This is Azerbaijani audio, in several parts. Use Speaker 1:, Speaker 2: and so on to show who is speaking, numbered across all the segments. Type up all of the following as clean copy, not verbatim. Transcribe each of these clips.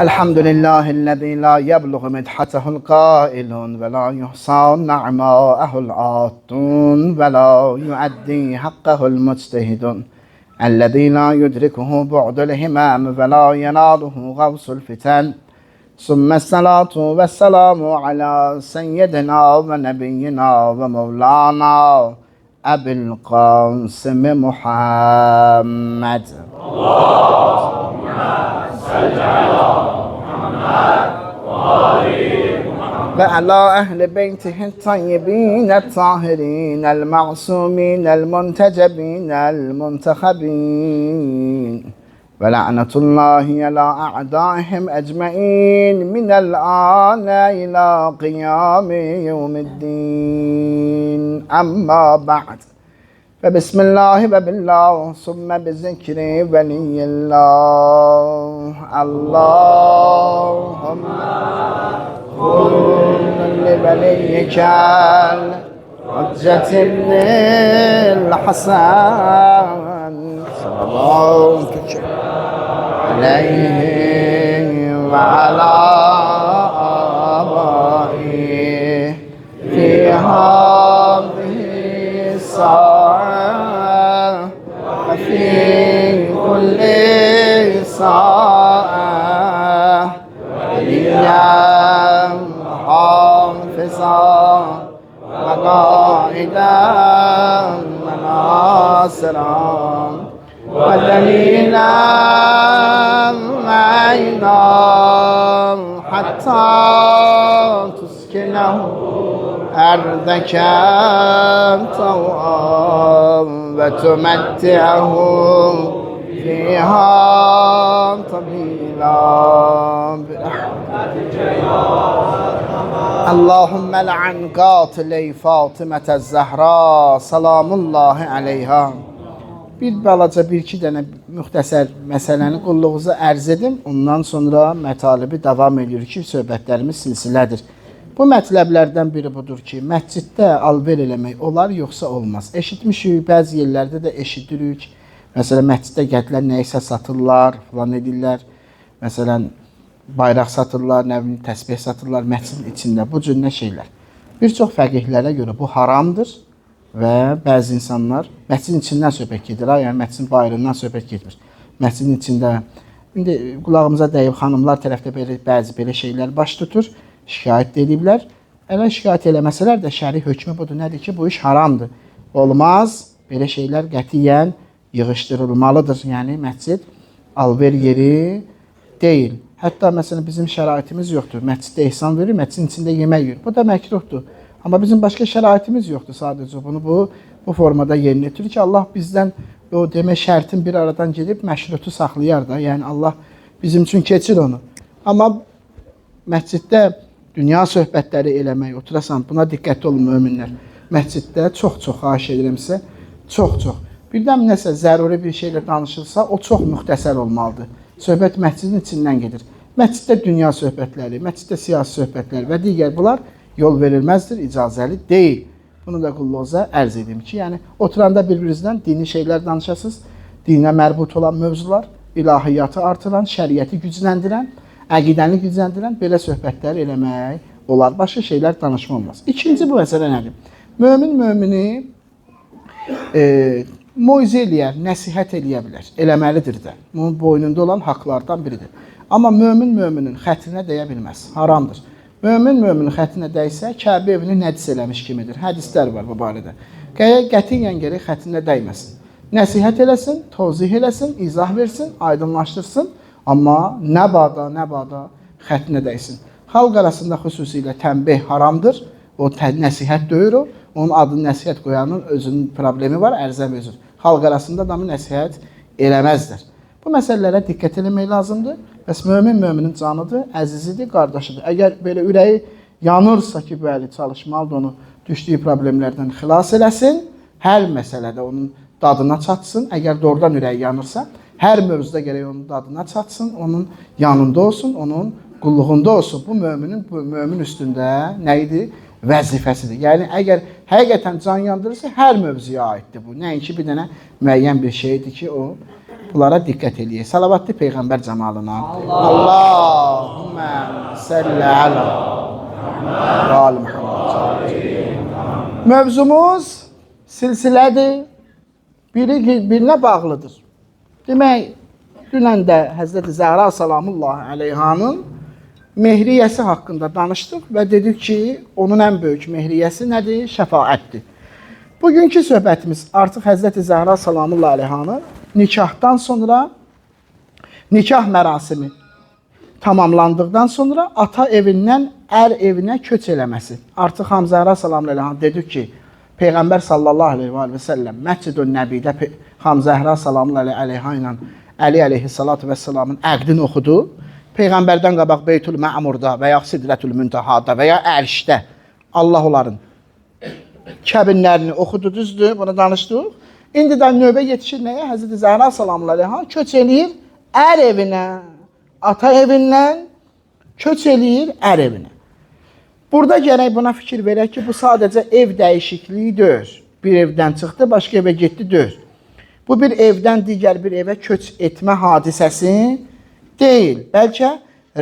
Speaker 1: الحمد لله الذي لا يبلغ مدحته القائلون ولا يحصى نعماءه العاطون ولا يؤدي حقه المجتهدون الذي لا يدركه بعد الهمام ولا يناله غوص الفتن ثم الصلاة والسلام على سيدنا ونبينا ومولانا أبي القاسم محمد اللهم صل على محمد وآل محمد وعلى أهل بيته الطيبين الطاهرين المعصومين المنتجبين المنتخبين ولعنة الله على أعدائهم أجمعين من الآن إلى قيام يوم الدين أما بعد فبسم الله وبالله ثم بذكر ولي الله اللهم كن لوليك الحجة ابن الحسن صلى الله عليه وعلى آبائه في هذه الساعة وفي كل ساعة وليا حافظا وقائدا وناصرا ودليلا معينا حتى تسكنه أرضك طوعا وتمتعه فيها طويلا برحمتك يا اللهم لعن قاتلي فاطمة الزهراء سلام الله عليها. Bir balaca bir-iki dənə müxtəsər məsələni qulluğunuza ərz edim. Ondan sonra mətalibi davam edir ki, söhbətlərimiz silsilədir. Bu mətləblərdən biri budur ki, məsciddə alver eləmək olar, yoxsa olmaz. Eşitmişik, bəzi yerlərdə də eşidirik. Məsələn, məsciddə gətirlər, nəysə satırlar, falan edirlər. Məsələn, bayraq satırlar, nə bilim, təsbih satırlar məscidin içində. Bu cür nə şeylər. Bir çox fəqihlərə görə bu haramdır. Və bəzi insanlar məscidin içindən söhbət gedir, yəni məscidin bayrağından söhbət getmir. Məscidin içində indi qulağımıza dəyib xanımlar tərəfdə bəzi belə şeylər baş tutur, şikayət ediblər. Əgər şikayət eləməsələr də şəri hökmü budur, nədir ki, bu iş haramdır. Olmaz, belə şeylər qətiyyən yığışdırılmalıdır. Yəni məscid alver yeri deyil. Hətta məsələn bizim şəraitimiz yoxdur. Məsciddə ehsan verir, məscidin içində yemək yeyir. Bu da məkruhdur. Amma bizim başqa şəraitimiz yoxdur sadəcə. Bunu bu formada yerinə yetirir ki, Allah bizdən o demək şərtin bir aradan gedib məşrutu saxlayar da. Yəni Allah bizim üçün keçir onu. Amma məsciddə dünya söhbətləri eləmək, oturasan, buna diqqətli olun möminlər. Məsciddə çox-çox xahiş edirəm sizə, çox-çox. Birdən nəsə zəruri bir şeylə danışılsa, o çox müxtəsər olmalıdır. Söhbət məscidin içindən gedir. Məsciddə dünya söhbətləri, məsciddə siyasi söhbətləri və digər bunlar yol verilməzdir, icazəli deyil. Bunu da qulluğunuza ərz edim ki, yəni oturanda bir-birinizdən dini şeylər danışasınız, dinə mərbut olan mövzular, ilahiyyatı artıran, şəriəti gücləndirən, əqidəni gücləndirən belə söhbətlər eləmək olar. Başqa şeylər danışma olmaz. İkinci bu məsələ nədir? Mömin mömini moizə eləyər, nəsihət eləyə bilər, eləməlidir də. Bunun boynunda olan haqlardan biridir. Amma mömin möminin xətrinə dəyə bilməz, haramdır. Mömin möminin xətrinə dəysə, Kəbə evini nəcis eləmiş kimidir. Hədislər var bu barədə. Qətiyyən gərək xətrinə dəyməsin. Nəsihət eləsin, tozih eləsin, izah versin, aydınlaşdırsın. Amma nə bada xətrinə dəysin. Xalq arasında xüsusilə tənbih haramdır. O nəsihət deyir o. Onun adını nəsihət qoyanın özünün problemi var, ərzəm özür. Xalq arasında adamı nəsihət eləməzlər. Bu məsələlərə diqqət eləmək lazımdır. Bəs mömin möminin canıdır, əzizidir, qardaşıdır. Əgər belə ürəyi yanırsa ki, bəli, çalışmalıdır onu düşdüyü problemlərdən xilas eləsin, hər məsələdə onun dadına çatsın. Əgər doğrudan ürəyi yanırsa, hər mövzuda gərək onun dadına çatsın, onun yanında olsun, onun qulluğunda olsun. Bu mömin üstündə nə idi? Vəzifəsidir. Yəni, əgər həqiqətən can yandırırsa, hər mövzuya aiddir bu. Nəinki bir dənə müəyyən bir şeydir ki, o bunlara diqqət eləyək. Salavatlı Peyğəmbər cəmalına. Allahümmə salli alə Muhammed. Mövzumuz silsilədir. Biri birinə bağlıdır. Demək, dünən də Həzrəti Zəhra salamullahi aleyhanın mehriyyəsi haqqında danışdıq və dedik ki, onun ən böyük mehriyyəsi nədir? Şəfaətdir. Bugünkü söhbətimiz artıq Həzrəti Zəhra salamullahi aleyhanın nikahdan sonra, nikah mərasimi tamamlandıqdan sonra ata evindən ər evinə köç eləməsi. Artıq Xanım Zəhra salamullahi aleyhan dedik ki, Peyğəmbər sallallahu aleyhi və səlləm Məscid-ül Nəbidə Xanım Zəhra salamullahi aleyha ilə Əli əleyhissalatu vəssalamın əqdini oxudu. Peyğəmbərdən qabaq Beytül Mə'murda və ya Sidrətül Müntəhada və ya Ərşdə Allah onların kəbinlərini oxudu, düzdür, bunu danışdıq. İndi də növbə yetişir nəyə? Həzrəti Zəhra salamullahi aleyha köç eləyir ər evinə, ata evindən köç eləyir ər evinə. Burada gərək buna fikir verək ki, bu sadəcə ev dəyişikliyi deyil. Bir evdən çıxdı, başqa evə getdi deyil. Bu bir evdən digər bir evə köç etmə hadisəsi deyil. Bəlkə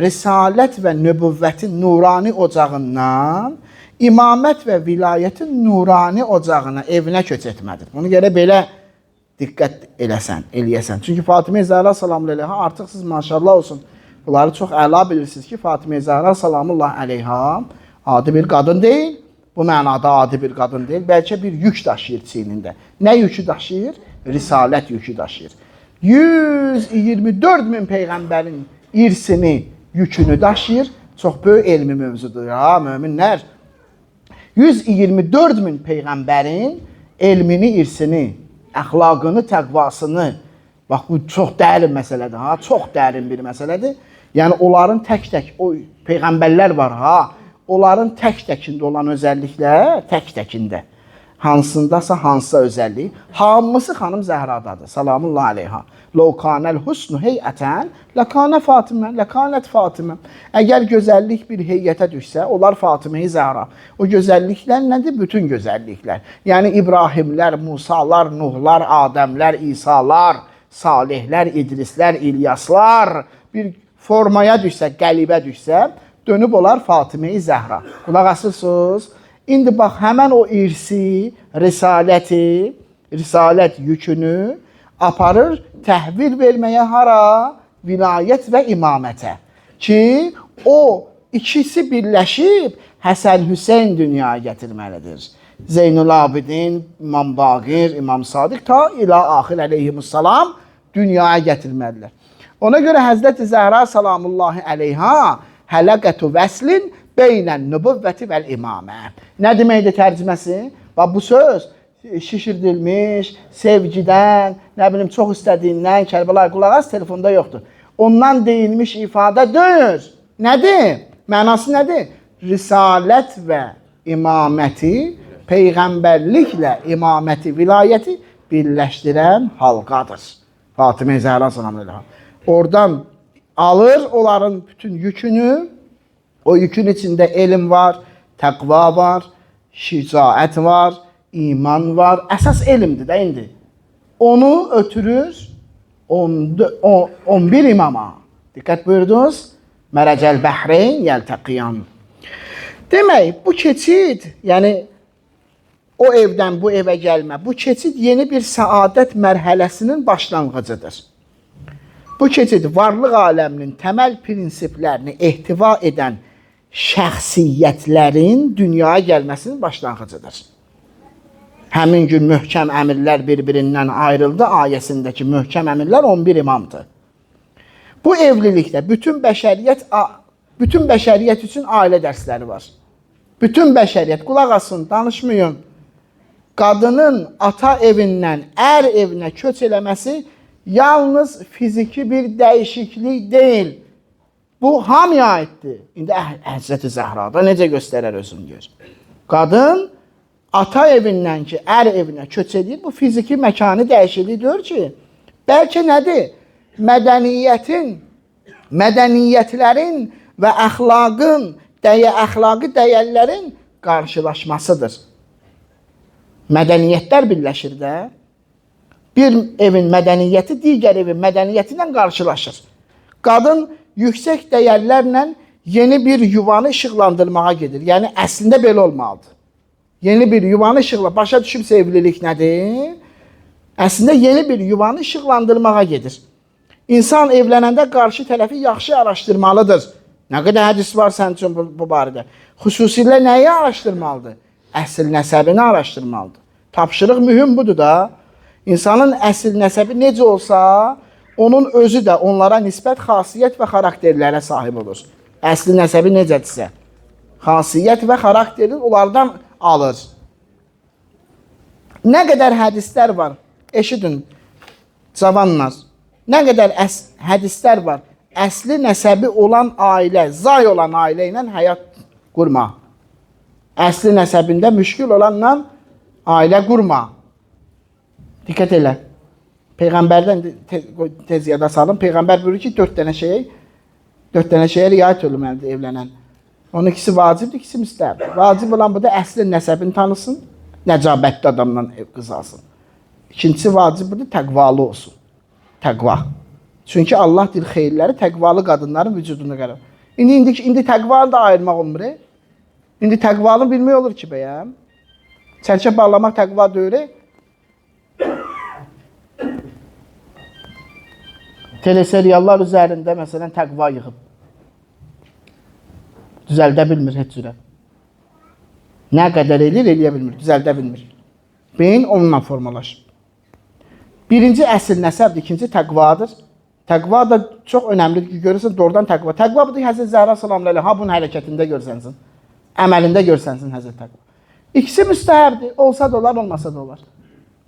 Speaker 1: risalət və nübüvvətin nurani ocağından imamət və vilayətin nurani ocağına, evinə köç etmədir. Bunu gərək belə diqqət eləyəsən. Çünki Fatimə Zəhra salamullahi aleyha artıq siz maşallah olsun, bunları çox əla bilirsiniz ki, Fatimə Zəhra salamullahi aleyha adi bir qadın deyil. Bu mənada adi bir qadın deyil. Bəlkə bir yük daşıyır çiynində. Nə yükü daşıyır? Risalət yükü daşıyır. 124 min Peyğəmbərin irsini, yükünü daşıyır. Çox böyük elmi mövzudur ya, möminlər. 124 min Peyğəmbərin elmini, irsini, əxlaqını, təqvasını, bax bu çox dərin məsələdir ha, çox dərin bir məsələdir. Yəni onların tək-tək, o Peyğəmbərlər var ha, onların tək-təkində olan özəlliklər, tək-təkində. Hansındasa hansısa özəlliyi, hamısı Xanım Zəhradadır. Salamullahi aleyha. Ləv kanəl husnu heyətən, ləkanə Fatimə, ləkanət Fatimə. Əgər gözəllik bir heyətə düşsə, onlar Fatimə-i Zəhra. O gözəlliklər nədir? Bütün gözəlliklər. Yəni İbrahimlər, Musalar, Nuhlar, Adəmlər, İsalar, Salihlər, İdrislər, İlyaslar bir formaya düşsə, qəlibə düşsə, dönüb olar Fatimə-i Zəhra. Qulaq asırsınız. İndi bax, həmən o irsi, risaləti, risalət yükünü aparır təhvil verməyə hara? Vilayət və imamətə. Ki, o ikisi birləşib Həsən Hüseyn dünyaya gətirməlidir. Zeynul Abidin, İmam Baqir, İmam Sadiq ta ilə axir əleyhimussalam dünyaya gətirməlilər. Ona görə Həzrəti Zəhra salamullahi aleyha hələqətü vəslin beynən nübüvvəti vəl imamə. Nə deməkdir tərcüməsi? Bax, bu söz şişirdilmiş, sevgidən, nə bilim, çox istədiyindən, Kərbəlayı qulaq as, telefonda yoxdur. Ondan deyilmiş ifadə deyil. Nədir? Mənası nədir? Risalət və imaməti, peyğəmbərliklə imaməti, vilayəti birləşdirən halqadır. Fatimə Zəhra sallallahu. Oradan alır onların bütün yükünü. O yükün içində elm var, təqva var, şicaət var, iman var. Əsas elmdir də indi. Onu ötürür 11 imama. Diqqət buyurdunuz. Mərəcəl bəhreyn yəltəqiyan. Demək, bu keçid, yəni o evdən bu evə gəlmə, bu keçid yeni bir səadət mərhələsinin başlanğıcıdır. Bu keçid varlıq aləminin təməl prinsiplərini ehtiva edən şəxsiyyətlərin dünyaya gəlməsinin başlanğıcıdır. Həmin gün möhkəm əmirlər bir-birindən ayrıldı ayəsindəki möhkəm əmirlər 11 imamdır. Bu evlilikdə bütün bəşəriyyət üçün ailə dərsləri var. Bütün bəşəriyyət, qulaq asın, danışmayın. Qadının ata evindən ər evinə köç eləməsi yalnız fiziki bir dəyişiklik deyil. Bu hamıya aiddir. İndi Həzrəti Zəhrada necə göstərər özünü gör. Qadın ata evindən ki, ər evinə köç edir. Bu fiziki məkanı dəyişiklik deyir ki, bəlkə nədir? Mədəniyyətlərin və əxlaqın, əxlaqi dəyərlərin qarşılaşmasıdır. Mədəniyyətlər birləşir də. Bir evin mədəniyyəti digər evin mədəniyyəti ilə qarşılaşır. Qadın yüksək dəyərlərlə yeni bir yuvanı işıqlandırmağa gedir. Yəni əslində belə olmalıdır. Yeni bir yuvanı başa düşübsə evlilik nədir? Əslində yeni bir yuvanı işıqlandırmağa gedir. İnsan evlənəndə qarşı tərəfi yaxşı araşdırmalıdır. Nə qədər hədis var sənin üçün bu barədə? Xüsusilə nəyi araşdırmalıdır? Əsl nəsəbini araşdırmalıdır. Tapşırıq mühüm budur da. İnsanın əsl nəsəbi necə olsa, onun özü də onlara nisbət xasiyyət və xarakterlərə sahib olur. Əsl nəsəbi necədirsə, xasiyyət və xarakteri onlardan alır. Nə qədər hədislər var, eşidin, cavanlar. Nə qədər hədislər var, əsli nəsəbi olan ailə, zay olan ailə ilə həyat qurma. Əsli nəsəbində müşkül olanla ailə qurma. Diqqət elə. Peyğəmbərdən tez yada salın. Peyğəmbər buyurur ki, 4 dənə şeyə riayət olunmalıdır evlənən. Onun ikisi vacibdir, ikisi müstəhəbdir. Vacib olan bu da əsli nəsəbini tanısın, nəcabətli adamdan qız alsın. İkincisi vacib budur, təqvalı olsun. Təqva. Çünki Allah deyir, xeyirləri təqvalı qadınların vücudunu qərar. İndi təqvanı da ayırmaq olmur. İndi təqvanı bilmək olur ki, bəyəm. Çərçə bağlamaq təqva deyir. Teleseriallar üzərində məsələn təqva yığıb. Düzəldə bilmir heç cürə. Nə qədər eləyir, eləyə bilmir, düzəldə bilmir. Beyin onunla formalaşır. Birinci əsl nəsəbdir, ikinci təqvadır. Təqva da çox önəmlidir ki, görürsən doğrudan təqva. Təqva budur Həzrət Zəhra sallallahu əleyhi və səlləm, bunun hərəkətində görsənsin. Əməlində görsənsin Həzrət təqva. İkisi müstəhəbdir, olsa da olar, olmasa da olar.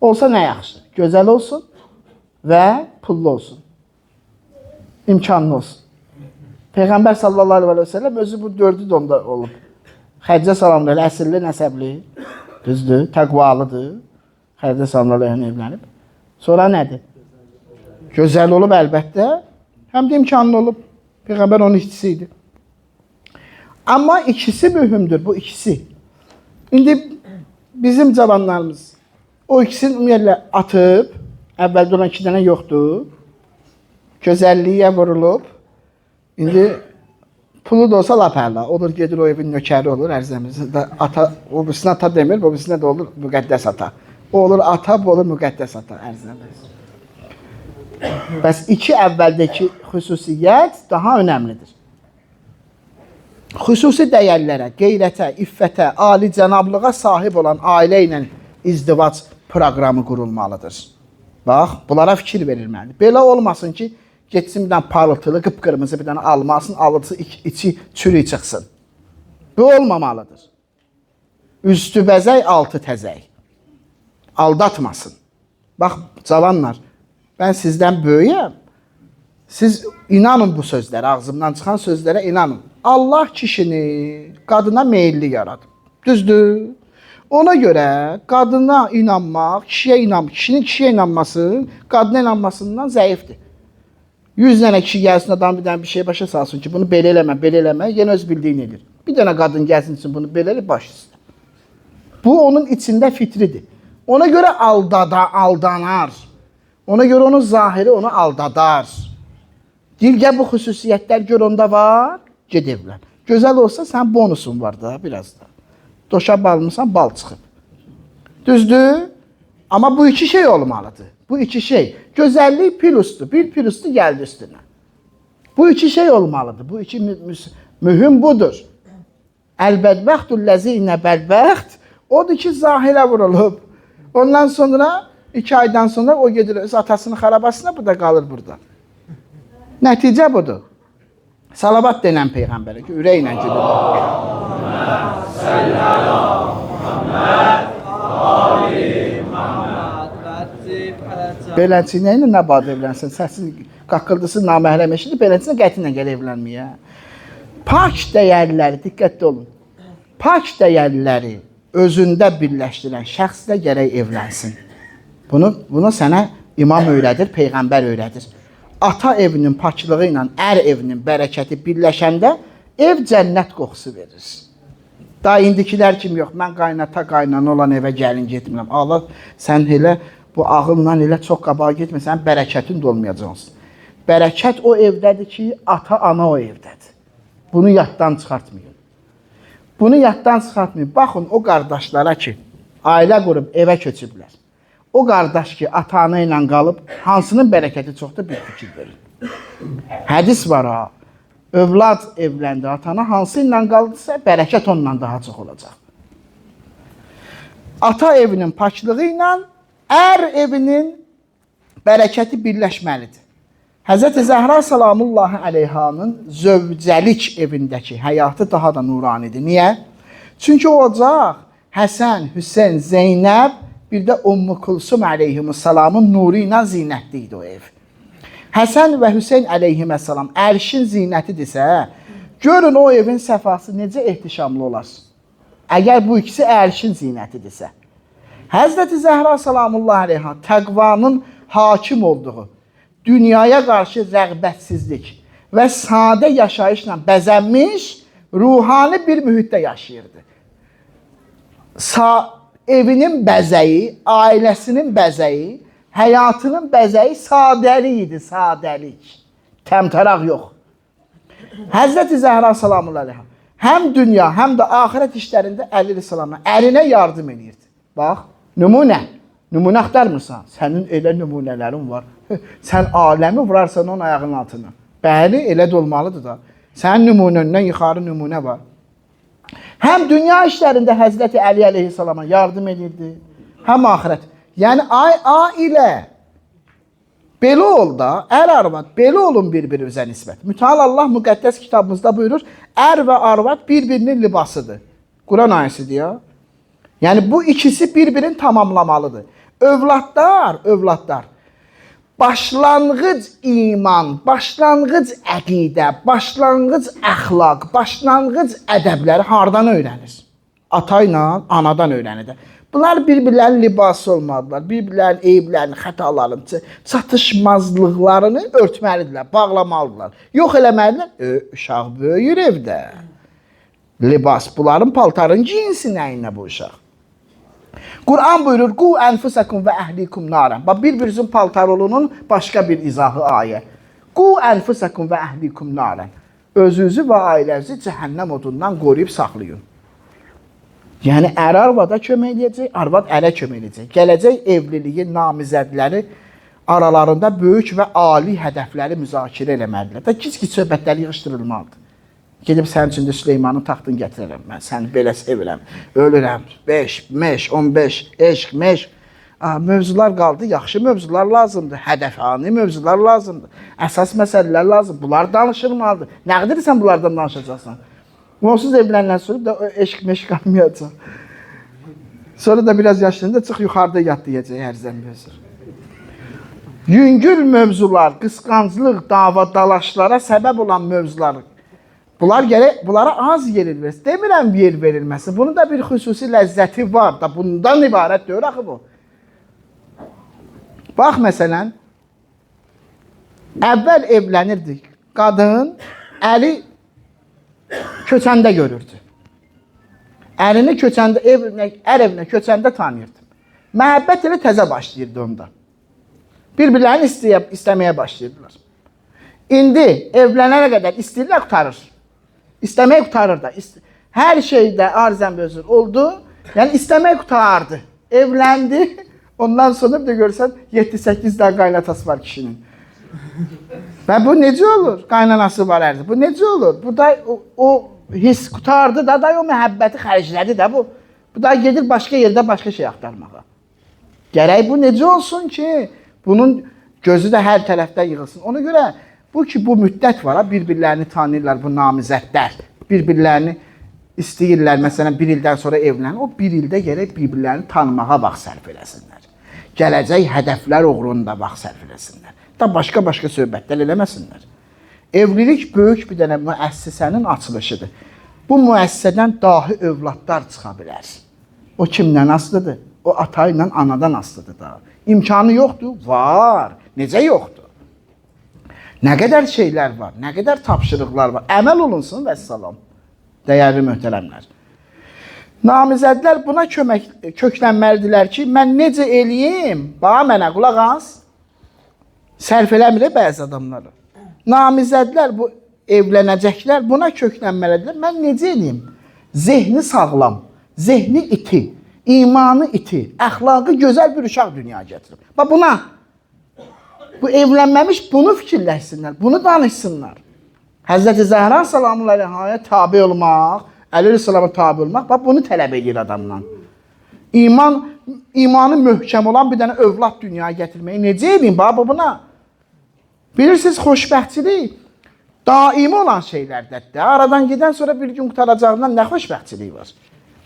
Speaker 1: Olsa nə yaxşı? Gözəl olsun və pullu olsun. İmkanlı olsun. Peyğəmbər sallallahu əleyhi və səlləm özü bu dördü də onda olub. Xədicə sallallahu əleyhi əsrli, nəsəbli, düzdür, təqvalıdır. Xədicə sallallahu əleyhi evlənib. Sonra nədir? Gözəl olub əlbəttə, həm də imkanlı olub. Peyğəmbər onun işçisi idi. Amma ikisi mühümdür, bu ikisi. İndi bizim cavanlarımız o ikisini ümumiyyətlə atıb, əvvəldə olan 2 dənə yoxdur. Gözəlliyə vurulub. İndi pulu da olsa lap əla. Olur, gedir o evin nökəri olur, ərzəmizdə. Ata, o birisine ata demir, o birisine de olur müqəddəs ata. O olur ata, bu olur müqəddəs ata ərzəmiz. Bəs 2 əvvəldəki xüsusiyyət daha önəmlidir. Xüsusi dəyərlərə, qeyrətə, iffətə, ali cənablığa sahib olan ailə ilə izdivac proqramı qurulmalıdır. Bax, bunlara fikir verilməlidir. Belə olmasın ki, getsin bir dənə parıltılı, qıpqırmızı bir dənə almasın, alıcı içi çürük çıxsın. Bu olmamalıdır. Üstü bəzək, altı təzək. Aldatmasın. Bax, cavanlar, mən sizdən böyüyəm. Siz inanın bu sözlərə, ağzımdan çıxan sözlərə inanın. Allah kişini qadına meyilli yaradıb. Düzdür? Ona görə qadına inanmaq, kişinin kişiyə inanması, qadına inanmasından zəifdir. 100 dənə kişi gəlsin, adam bir dənə bir şey başa salsın ki, bunu belə eləmə, yenə öz bildiyini edir. Bir dənə qadın gəlsin için bunu belə elə baş üstə. Bu onun içində fitridir. Ona görə aldanar. Ona görə onun zahiri onu aldadar. Dilgə bu xüsusiyyətlər gör onda var, ged evlən. Gözəl olsa sən bonusun var da biraz da. Doşa balmısan, bal çıxıb. Düzdür? Amma bu 2 şey olmalıdır. Bu 2 şey. Gözəllik plusdur. Bir plusdur gəldi üstünə. Bu 2 şey olmalıdır. Bu 2 mühüm budur. Əl-bədbəxtul-ləzi inə bədbəxt. Odur ki, zahirə vurulub. Ondan sonra 2 aydan sonra o gedir öz atasının xarabasına, bu da qalır burada. Nəticə budur. Salavat denən Peyğəmbərə ki, ürəklə gedir. Beləncə ilə nə badə evlənsin? Səsin qaqqıldısı naməhrəm eşidir, beləncə qətinlə gəl evlənməyə. Pak dəyərləri, diqqətli olun. Pak dəyərləri özündə birləşdirən şəxslə gərək evlənsin. Bunu sənə imam öyrədir, Peyğəmbər öyrədir. Ata evinin paklığı ilə ər evinin bərəkəti birləşəndə ev cənnət qoxusu verir. Daha indikilər kimi yox, mən qaynana olan evə gəlin getmirəm. Allah, sən elə bu ağılla elə çox qabağa getməsən, bərəkətin də olmayacaqsın. Bərəkət o evdədir ki, ata-ana o evdədir. Bunu yaddan çıxartmayın. Bunu yaddan çıxartmayın. Baxın o qardaşlara ki, ailə qurub evə köçüblər. O qardaş ki, ata-ana ilə qalıb, hansının bərəkəti çoxdur, bir fikir verin. Hədis var ha, övlad evləndi, ata-ana hansı ilə qalıdırsa, bərəkət ondan daha çox olacaq. Ata evinin paçlığı ilə evinin bərəkəti birləşməlidir. Həzrəti Zəhra salamullahi aleyhanın zövcəlik evindəki həyatı daha da nuranidir. Niyə? Çünki o ocaq Həsən, Hüseyn, Zeynəb, bir də Ümmü Kulsum aleyhimussalamın nuru ilə zinətli idi o ev. Həsən və Hüseyn aleyhissalam ərşin zinətidirsə, görün o evin səfası necə ehtişamlı olar. Əgər bu ikisi ərşin zinətidirsə. Həzrəti Zəhra salamullahi aleyha təqvanın hakim olduğu, dünyaya qarşı rəğbətsizlik və sadə yaşayışla bəzənmiş, ruhani bir mühitdə yaşayırdı. Evinin bəzəyi, ailəsinin bəzəyi, həyatının bəzəyi sadəlik idi, sadəlik. Təmtəraq yox. Həzrəti Zəhra salamullahi aleyha həm dünya, həm də axirət işlərində əleyhissalamla ərinə yardım edirdi. Bax, nümunə. Nümunə axtarmırsan, sənin elə nümunələrin var. Sən aləmi vurarsan onun ayağının altına. Bəli, elə də olmalıdır da. Sənin nümunəndən yuxarı nümunə var. Həm dünya işlərində Həzrəti Əli əleyhissalama yardım edirdi, həm axirət. Yəni, ailə belə ol da, ər-arvad belə olun bir-birinizə nisbət. Mütəal Allah müqəddəs kitabımızda buyurur, ər və arvad bir-birinin libasıdır. Quran ayəsidir ya. Yəni, bu ikisi bir-birini tamamlamalıdır. Övladlar, başlanğıc iman, başlanğıc əqidə, başlanğıc əxlaq, başlanğıc ədəbləri hardan öyrənir? Ata ilə anadan öyrənir. Bunlar bir-birlərinin libası olmalıdırlar, bir-birlərinin eyiblərini, xətalarını, çatışmazlıqlarını örtməlidirlər, bağlamalıdırlar. Yox eləməlidirlər, uşaq böyüyür evdə. Libas, bunların paltarın cinsi nəyinə bu uşaq? Quran buyurur, qu ənfusakum və əhlikum naran. Bax, bir-birinizin paltarolunun başqa bir izahı ayə. Qu ənfusakum və əhlikum naran. Özünüzü və ailənizi cəhənnəm odundan qoruyub saxlayın. Yəni, ər-arvada kömək edəcək, arvad ərə kömək edəcək. Gələcək evliliyi, namizədləri aralarında böyük və ali hədəfləri müzakirə eləməlidirlər. Da kiç-kiç söhbətləri yığışdırılmalıdır. Gedib sənin üçün də Süleymanın taxtını gətirərəm, mən səni belə sevirəm, ölürəm, 5, 15, eşq, meşq. Mövzular qaldı, yaxşı mövzular lazımdır, hədəfani mövzular lazımdır, əsas məsələlər lazımdır, bunlar danışılmalıdır. Nə qədər sən bunlardan danışacaqsan? Onsuz evlənən sonra da eşq, meşq qalmayacaq. Sonra da biraz yaşlanınca çıx yuxarıda yat deyəcək hər zəmbözür. Yüngül mövzular, qısqanclıq, dava dalaşlara səbəb olan mövzular, bunlara az yer verilməsi. Demirəm yer verilməsi. Bunun da bir xüsusi ləzzəti var da. Bundan ibarət deyir axı bu. Bax, məsələn, əvvəl evlənirdik. Qadın əli köçəndə görürdü. Əlini köçəndə, ər evinə köçəndə tanıyırdı. Məhəbbət elə təzə başlayırdı onda. Bir-birlərini istəməyə başlayırdılar. İndi evlənənə qədər istəyirlər, qutarır. İstəmək qutarır da. Hər şeydə arzən-bözür oldu. Yəni, istəmək qutardı. Evləndi. Ondan sonra bir də görsən, 7-8 dənə qaynatası var kişinin. Və bu necə olur? Qaynanası var ərdi. Bu necə olur? Bu da o his qutardı da, o məhəbbəti xərclədi də bu. Bu da gedir başqa yerdə başqa şey axtarmağa. Gərək bu necə olsun ki, bunun gözü də hər tərəfdə yığılsın. Ona görə bu müddət var, bir-birlərini tanıyırlar bu namizədlər. Bir-birlərini istəyirlər, məsələn, bir ildən sonra evlənir. O bir ildə gərək bir-birlərini tanımağa vaxt sərf eləsinlər. Gələcək hədəflər uğrunda vaxt sərf eləsinlər. Da başqa-başqa söhbətlər eləməsinlər. Evlilik böyük bir dənə müəssisənin açılışıdır. Bu müəssisədən dahi övladlar çıxa bilər. O kimdən asılıdır? O ata ilə anadan asılıdır da. İmkanı yoxdur? Var. Necə yoxdur? Nə qədər şeylər var, nə qədər tapşırıqlar var. Əməl olunsun və salam. Dəyərli möhtərəmlər. Namizədlər buna köklənməlidirlər ki, mən necə eləyim? Bax, mənə qulaq as. Sərf eləmir bəzi adamları. Namizədlər, bu evlənəcəklər buna köklənməlidirlər. Mən necə eləyim? Zehni sağlam, zehni iti, imanı iti, əxlaqı gözəl bir uşaq dünyaya gətirib. Bax buna, bu evlənməmiş bunu fikirləşsinlər, bunu danışsınlar. Həzrəti Zəhra salamı aleyhaya tabi olmaq, Əli Aleyhisselama tabi olmaq, bax bunu tələb edir adamdan. İmanı möhkəm olan bir dənə övlad dünyaya gətirməyi necə edin? Bax buna. Bilirsiniz, xoşbəxtçilik daimi olan şeylərdədir. Aradan gedən sonra bir gün qutaracağından nə xoşbəxtçilik var?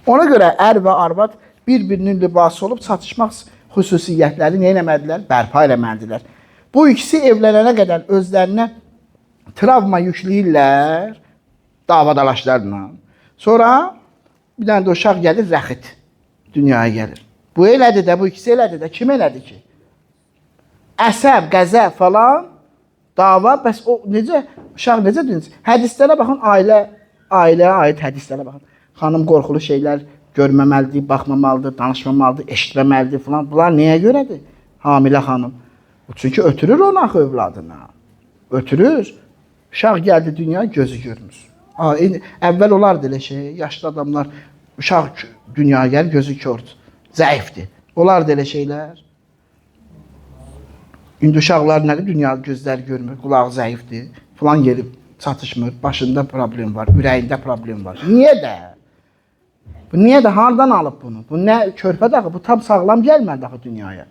Speaker 1: Ona görə ər və arvad bir-birinin libası olub çatışmaq xüsusiyyətləri nə eləmədilər? Bərpa eləməlidirlər. Bu ikisi evlənənə qədər özlərinə travma yükləyirlər davadalaşlarla. Sonra bir dənə də uşaq gəlir, rəxit dünyaya gəlir. Bu elədir də, bu ikisi elədir də. Kim elədir ki? Əsəb, qəzəb falan, dava, bəs o necə, uşaq necə dönür? Hədislərə baxın, ailəyə aid hədislərə baxın. Xanım qorxulu şeylər görməməlidir, baxmamalıdır, danışmamalıdır, eşitməməlidir falan. Bunlar nəyə görədir? Hamilə xanım. Çünki ötürür ona övladına. Ötürür. Uşaq gəldi dünyaya, gözü görmür. Əvvəl olardı elə şey, yaşlı adamlar, uşaq dünyaya gəlir, gözü kördür, zəifdir. Olardı elə şeylər. İndi uşaqlar nədir? Dünya gözləri görmür, qulağı zəifdir, falan yeri çatışmır, başında problem var, ürəyində problem var. Niyə də? Bu niyə də? Hardan alıb bunu? Bu nə körpə dağı? Bu tam sağlam gəlmədi dağı dünyaya.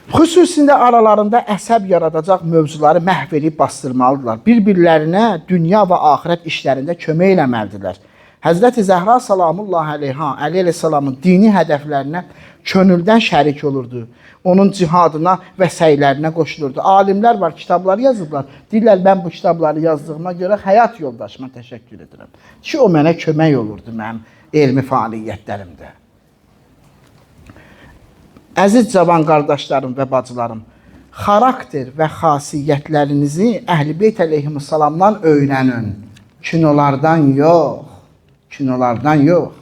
Speaker 1: Xüsusində aralarında əsəb yaradacaq mövzuları məhv edib bastırmalıdırlar. Bir-birlərinə dünya və axirət işlərində kömək eləməlidirlər. Həzrəti Zəhra salamullahi aleyha, Əli Aleyhisselamın dini hədəflərinə könüldən şərik olurdu. Onun cihadına və səylərinə qoşulurdu. Alimlər var, kitablar yazıblar. Deyirlər, mən bu kitabları yazdığıma görə həyat yoldaşıma təşəkkür edirəm. Ki, o mənə kömək olurdu mənim elmi fəaliyyətlərimdə. Əziz cavan qardaşlarım və bacılarım, xarakter və xasiyyətlərinizi Əhl-i Beyt əleyhissalamdan öyrənin. Kinolardan yox. Kinolardan yox.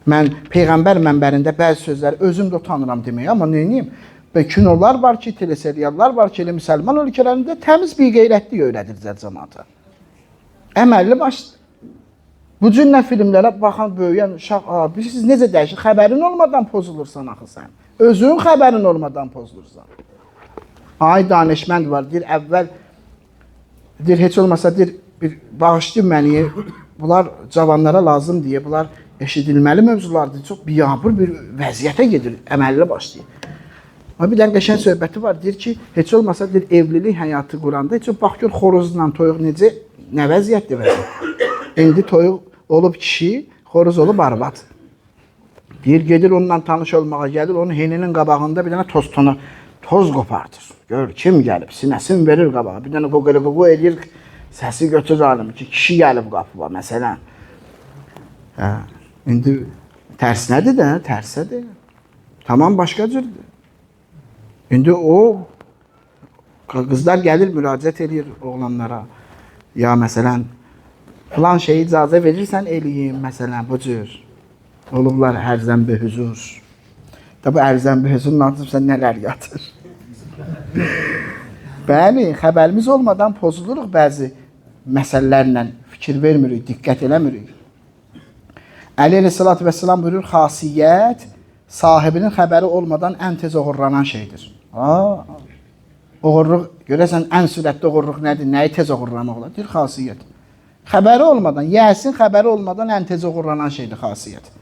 Speaker 1: Mən Peyğəmbər mənbərində bəzi sözləri özüm də utanıram deməyə, amma neyiniyim? Və kinolar var ki, teleseriallar var ki, elə müsəlman ölkələrində təmiz bir qeyrətli öyrədir cəmaata. Əməlli başlı. Bu cür nə filmlərə baxan böyüyən uşaq, siz necə dəyişir? Xəbərin olmadan pozulursan axı sən. Özün xəbərin olmadan pozulursan. Ay danışmənd var, deyir, əvvəl, deyir, heç olmasa, deyir, bağışlayın məni, bunlar cavanlara lazım deyə, bunlar eşidilməli mövzulardır, çox biyabır bir vəziyyətə gedir, əməlli başlayır. Ama bir dənə qəşəng söhbəti var, deyir ki, heç olmasa, deyir, evlilik həyatı quranda, heç bax gör xoruzla toyuq necə, nə vəziyyətdir vəziyyət. İndi toyuq olub kişi, xoruz olub arvad. Deyir, gedir onunla tanış olmağa gəlir, onun heninin qabağında bir dənə toz qopardır. Gör, kim gəlib, sinəsin verir qabağa, bir dənə qoqo edir, səsi götürür alım ki, kişi gəlib qapıva, məsələn. İndi tərs nədir də, tərsədir. Tamam, başqa cürdür. İndi o, qızlar gəlir, müraciət edir oğlanlara. Ya, məsələn, filan şeyi icazə verirsən eləyim, məsələn, bu cür. Olublar ərzən-bi hüzur. Da bu ərzən-bi hüzurun altında nələr yatır. Bəli, xəbərimiz olmadan pozuluruq bəzi məsələlərlə, fikir vermirik, diqqət eləmirik. Əli Aleyhisselatü Vesselam buyurur, xasiyyət sahibinin xəbəri olmadan ən tez oğurlanan şeydir. Oğurluq, görəsən ən sürətli oğurluq nədir? Nəyi tez oğurlamaq olar? Deyir, xasiyyət. Xəbəri olmadan, yəsin xəbəri olmadan ən tez oğurlanan şeydir xasiyyət.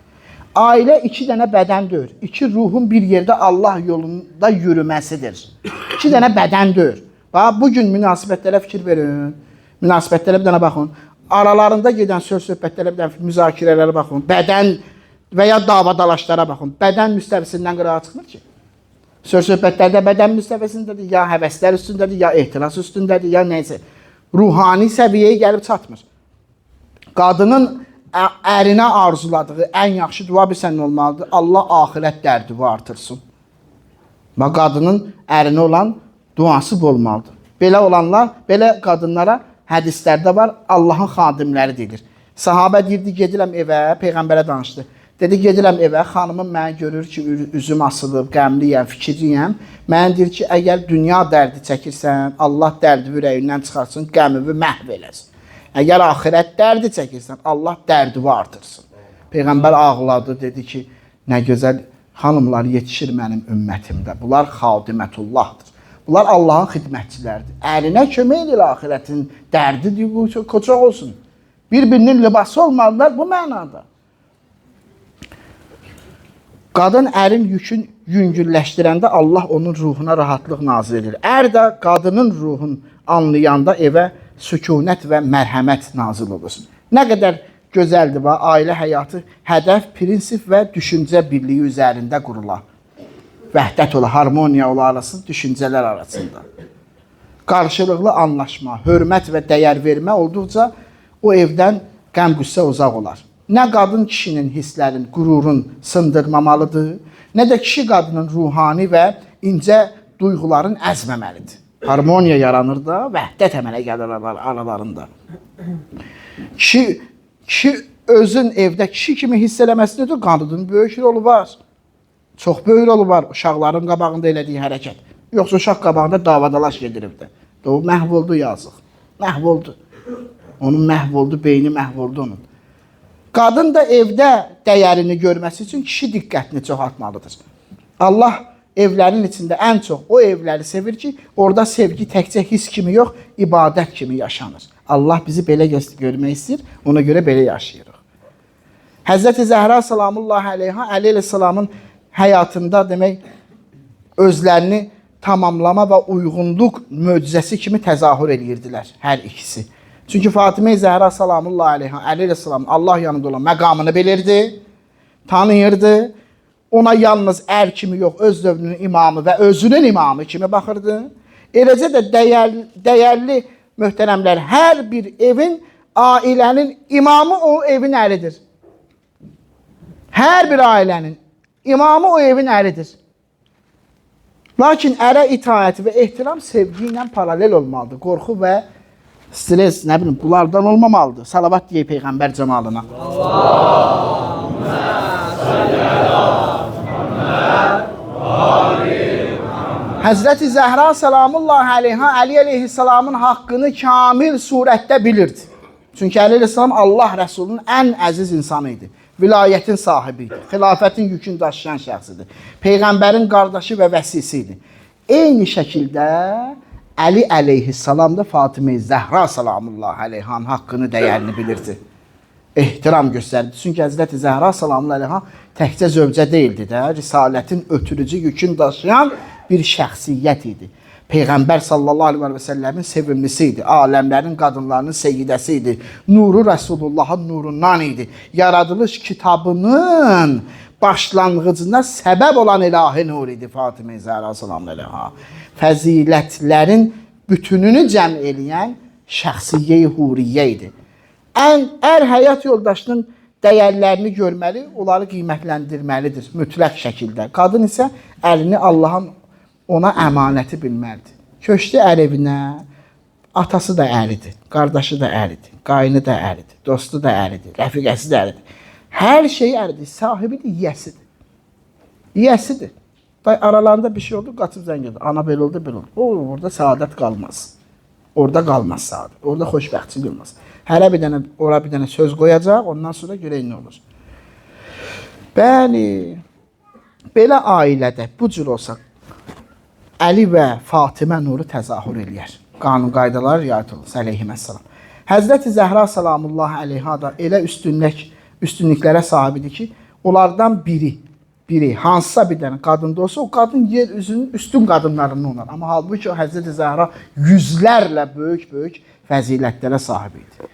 Speaker 1: Ailə iki dənə bədəndir. İki ruhun bir yerdə Allah yolunda yürüməsidir. İki dənə bədəndir. Bax, bugün münasibətlərə fikir verin. Münasibətlərə bir dənə baxın. Aralarında gedən söz-söhbətlərə bir dənə müzakirələrə baxın. Bədən və ya davadalaşlara baxın. Bədən müstəvisindən qırağa çıxmır ki. Söz-söhbətlərdə bədən müstəvisindədir, ya həvəslər üstündədir, ya ehtiras üstündədir, ya neysə. Ruhani səviyyəyə gəlib çatmır. Qadının ərinə arzuladığı ən yaxşı dua bilsən nə olmalıdır? Allah axirət dərdini artırsın. Bax, qadının ərinə olan duası bu olmalıdır. Belə olanlar, belə qadınlara hədislərdə var, Allahın xadimləri deyilir. Sahabə deyirdi, gedirəm evə, Peyğəmbərə danışdı. Dedi, gedirəm evə, xanımım mənə görür ki, üzüm asılıb, qəmliyəm, fikirliyəm. Mənə deyir ki, əgər dünya dərdi çəkirsən, Allah dərdi ürəyindən çıxarsın, qəmimi məhv eləsin. Əgər axirət dərdi çəkirsən, Allah dərdini artırsın. Peyğəmbər ağladı, dedi ki, nə gözəl xanımlar yetişir mənim ümmətimdə. Bunlar xadimətullahdır. Bunlar Allahın xidmətçiləridir. Əlinə kömək edir axirətin dərdi deyir, qoçaq olsun. Bir-birinin libası olmalılar bu mənada. Qadın ərin yükün yüngülləşdirəndə Allah onun ruhuna rahatlıq nazil edir. Ər də qadının ruhunu anlayanda evə sükunət və mərhəmət nazil olur. Nə qədər gözəldir və ailə həyatı hədəf, prinsip və düşüncə birliyi üzərində qurular. Vəhdət ola, harmoniya ola arasında, düşüncələr arasında. Qarşılıqlı anlaşma, hörmət və dəyər vermə olduqca o evdən qəm-qüssə uzaq olar. Nə qadın kişinin hisslərin, qürurun sındırmamalıdır, nə də kişi qadının ruhani və incə duyğuların əzməməlidir. Harmoniya yaranır da, vəhdət əmələ gəlir aralarında. Kişi özün evdə kişi kimi hiss eləməsində qadının böyük rolu var. Çox böyük rolu var uşaqların qabağında elədiyi hərəkət. Yoxsa uşaq qabağında davadalaş gediribdir. O məhv oldu yazıq. Məhv oldu. Onun məhv oldu, beyni məhv oldu onun. Qadın da evdə dəyərini görməsi üçün kişi diqqətini çoxaltmalıdır. Allah evlərin içində ən çox o evləri sevir ki, orada sevgi təkcə his kimi yox, ibadət kimi yaşanır. Allah bizi belə görmək istəyir, ona görə belə yaşayırıq. Həzrəti Zəhra salamullahi aleyha, Əli əleyhissalamın həyatında demək, özlərini tamamlama və uyğunluq möcüzəsi kimi təzahür edirdilər hər ikisi. Çünki Fatimə Zəhra salamullahi aleyha, Əli əleyhissalam Allah yanında olan məqamını bilirdi, tanıyırdı. Ona yalnız ər kimi yox, öz dövrünün imamı və özünün imamı kimi baxırdı. Eləcə də dəyərli möhtərəmlər, hər bir evin, ailənin imamı o evin əlidir. Hər bir ailənin imamı o evin əlidir. Lakin ərə itaət və ehtiram sevgi ilə paralel olmalıdır. Qorxu və stres, nə bilim, bunlardan olmamalıdır. Salavat deyək Peyğəmbər cəmalına. Allahümmə salli əla Muhamməd və ali Muhamməd. Həzrəti Zəhra salamullahi aleyha, Əli əleyhissalamın haqqını kamil surətdə bilirdi. Çünki Əli əleyhissalam Allah Rəsulunun ən əziz insanı idi. Vilayətin sahibi idi. Xilafətin yükünü daşıyan şəxsidir. Peyğəmbərin qardaşı və vəsisi idi. Eyni şəkildə Əli əleyhissalam da Fatimə Zəhra salamullahi aleyhanın haqqını, dəyərini bilirdi. Ehtiram göstərdi. Çünki Həzrəti Zəhra salamullahi aleyha təkcə zövcə deyildi də, risalətin ötürücü yükünü daşıyan bir şəxsiyyət idi. Peyğəmbər sallallahu aleyhi və səlləmin sevimlisi idi. Aləmlərin qadınlarının seyyidəsi idi. Nuru Rəsulullahın nurundan idi. Yaradılış kitabının başlanğıcına səbəb olan ilahi nur idi Fatimə Zəhra salamullahi aleyha. Fəzilətlərin bütününü cəm eləyən şəxsiyyə-i huriyyə idi. Ər həyat yoldaşının dəyərlərini görməli, onları qiymətləndirməlidir mütləq şəkildə. Qadın isə əlini Allahın ona əmanəti bilməlidir. Köçdü ər evinə, atası da əridir, qardaşı da əridir, qayını da əridir, dostu da əridir, rəfiqəsi də əridir. Hər şey əridir, sahibidir, yiyəsidir. Yiyəsidir. Aralarında bir şey oldu, qaçıb zəng edir. Ana belə oldu, belə oldu. Orada səadət qalmaz. Orada qalmaz səadət. Orada xoşbəxtçilik olmaz. Hərə bir dənə, ora bir dənə söz qoyacaq, ondan sonra görək nə olur. Bəli, belə ailədə bu cür olsa, Əli və Fatimə nuru təzahür eləyər. Qanun qaydaları riayət olunur, əleyhissalam. Həzrəti Zəhra salamullahi aleyha da elə üstünlüklərə sahibidir ki, onlardan biri hansısa bir dənə qadında olsa, o qadın yer üzünün üstün qadınlarından olar. Amma halbuki o Həzrəti Zəhra yüzlərlə böyük fəzilətlərə sahib idi.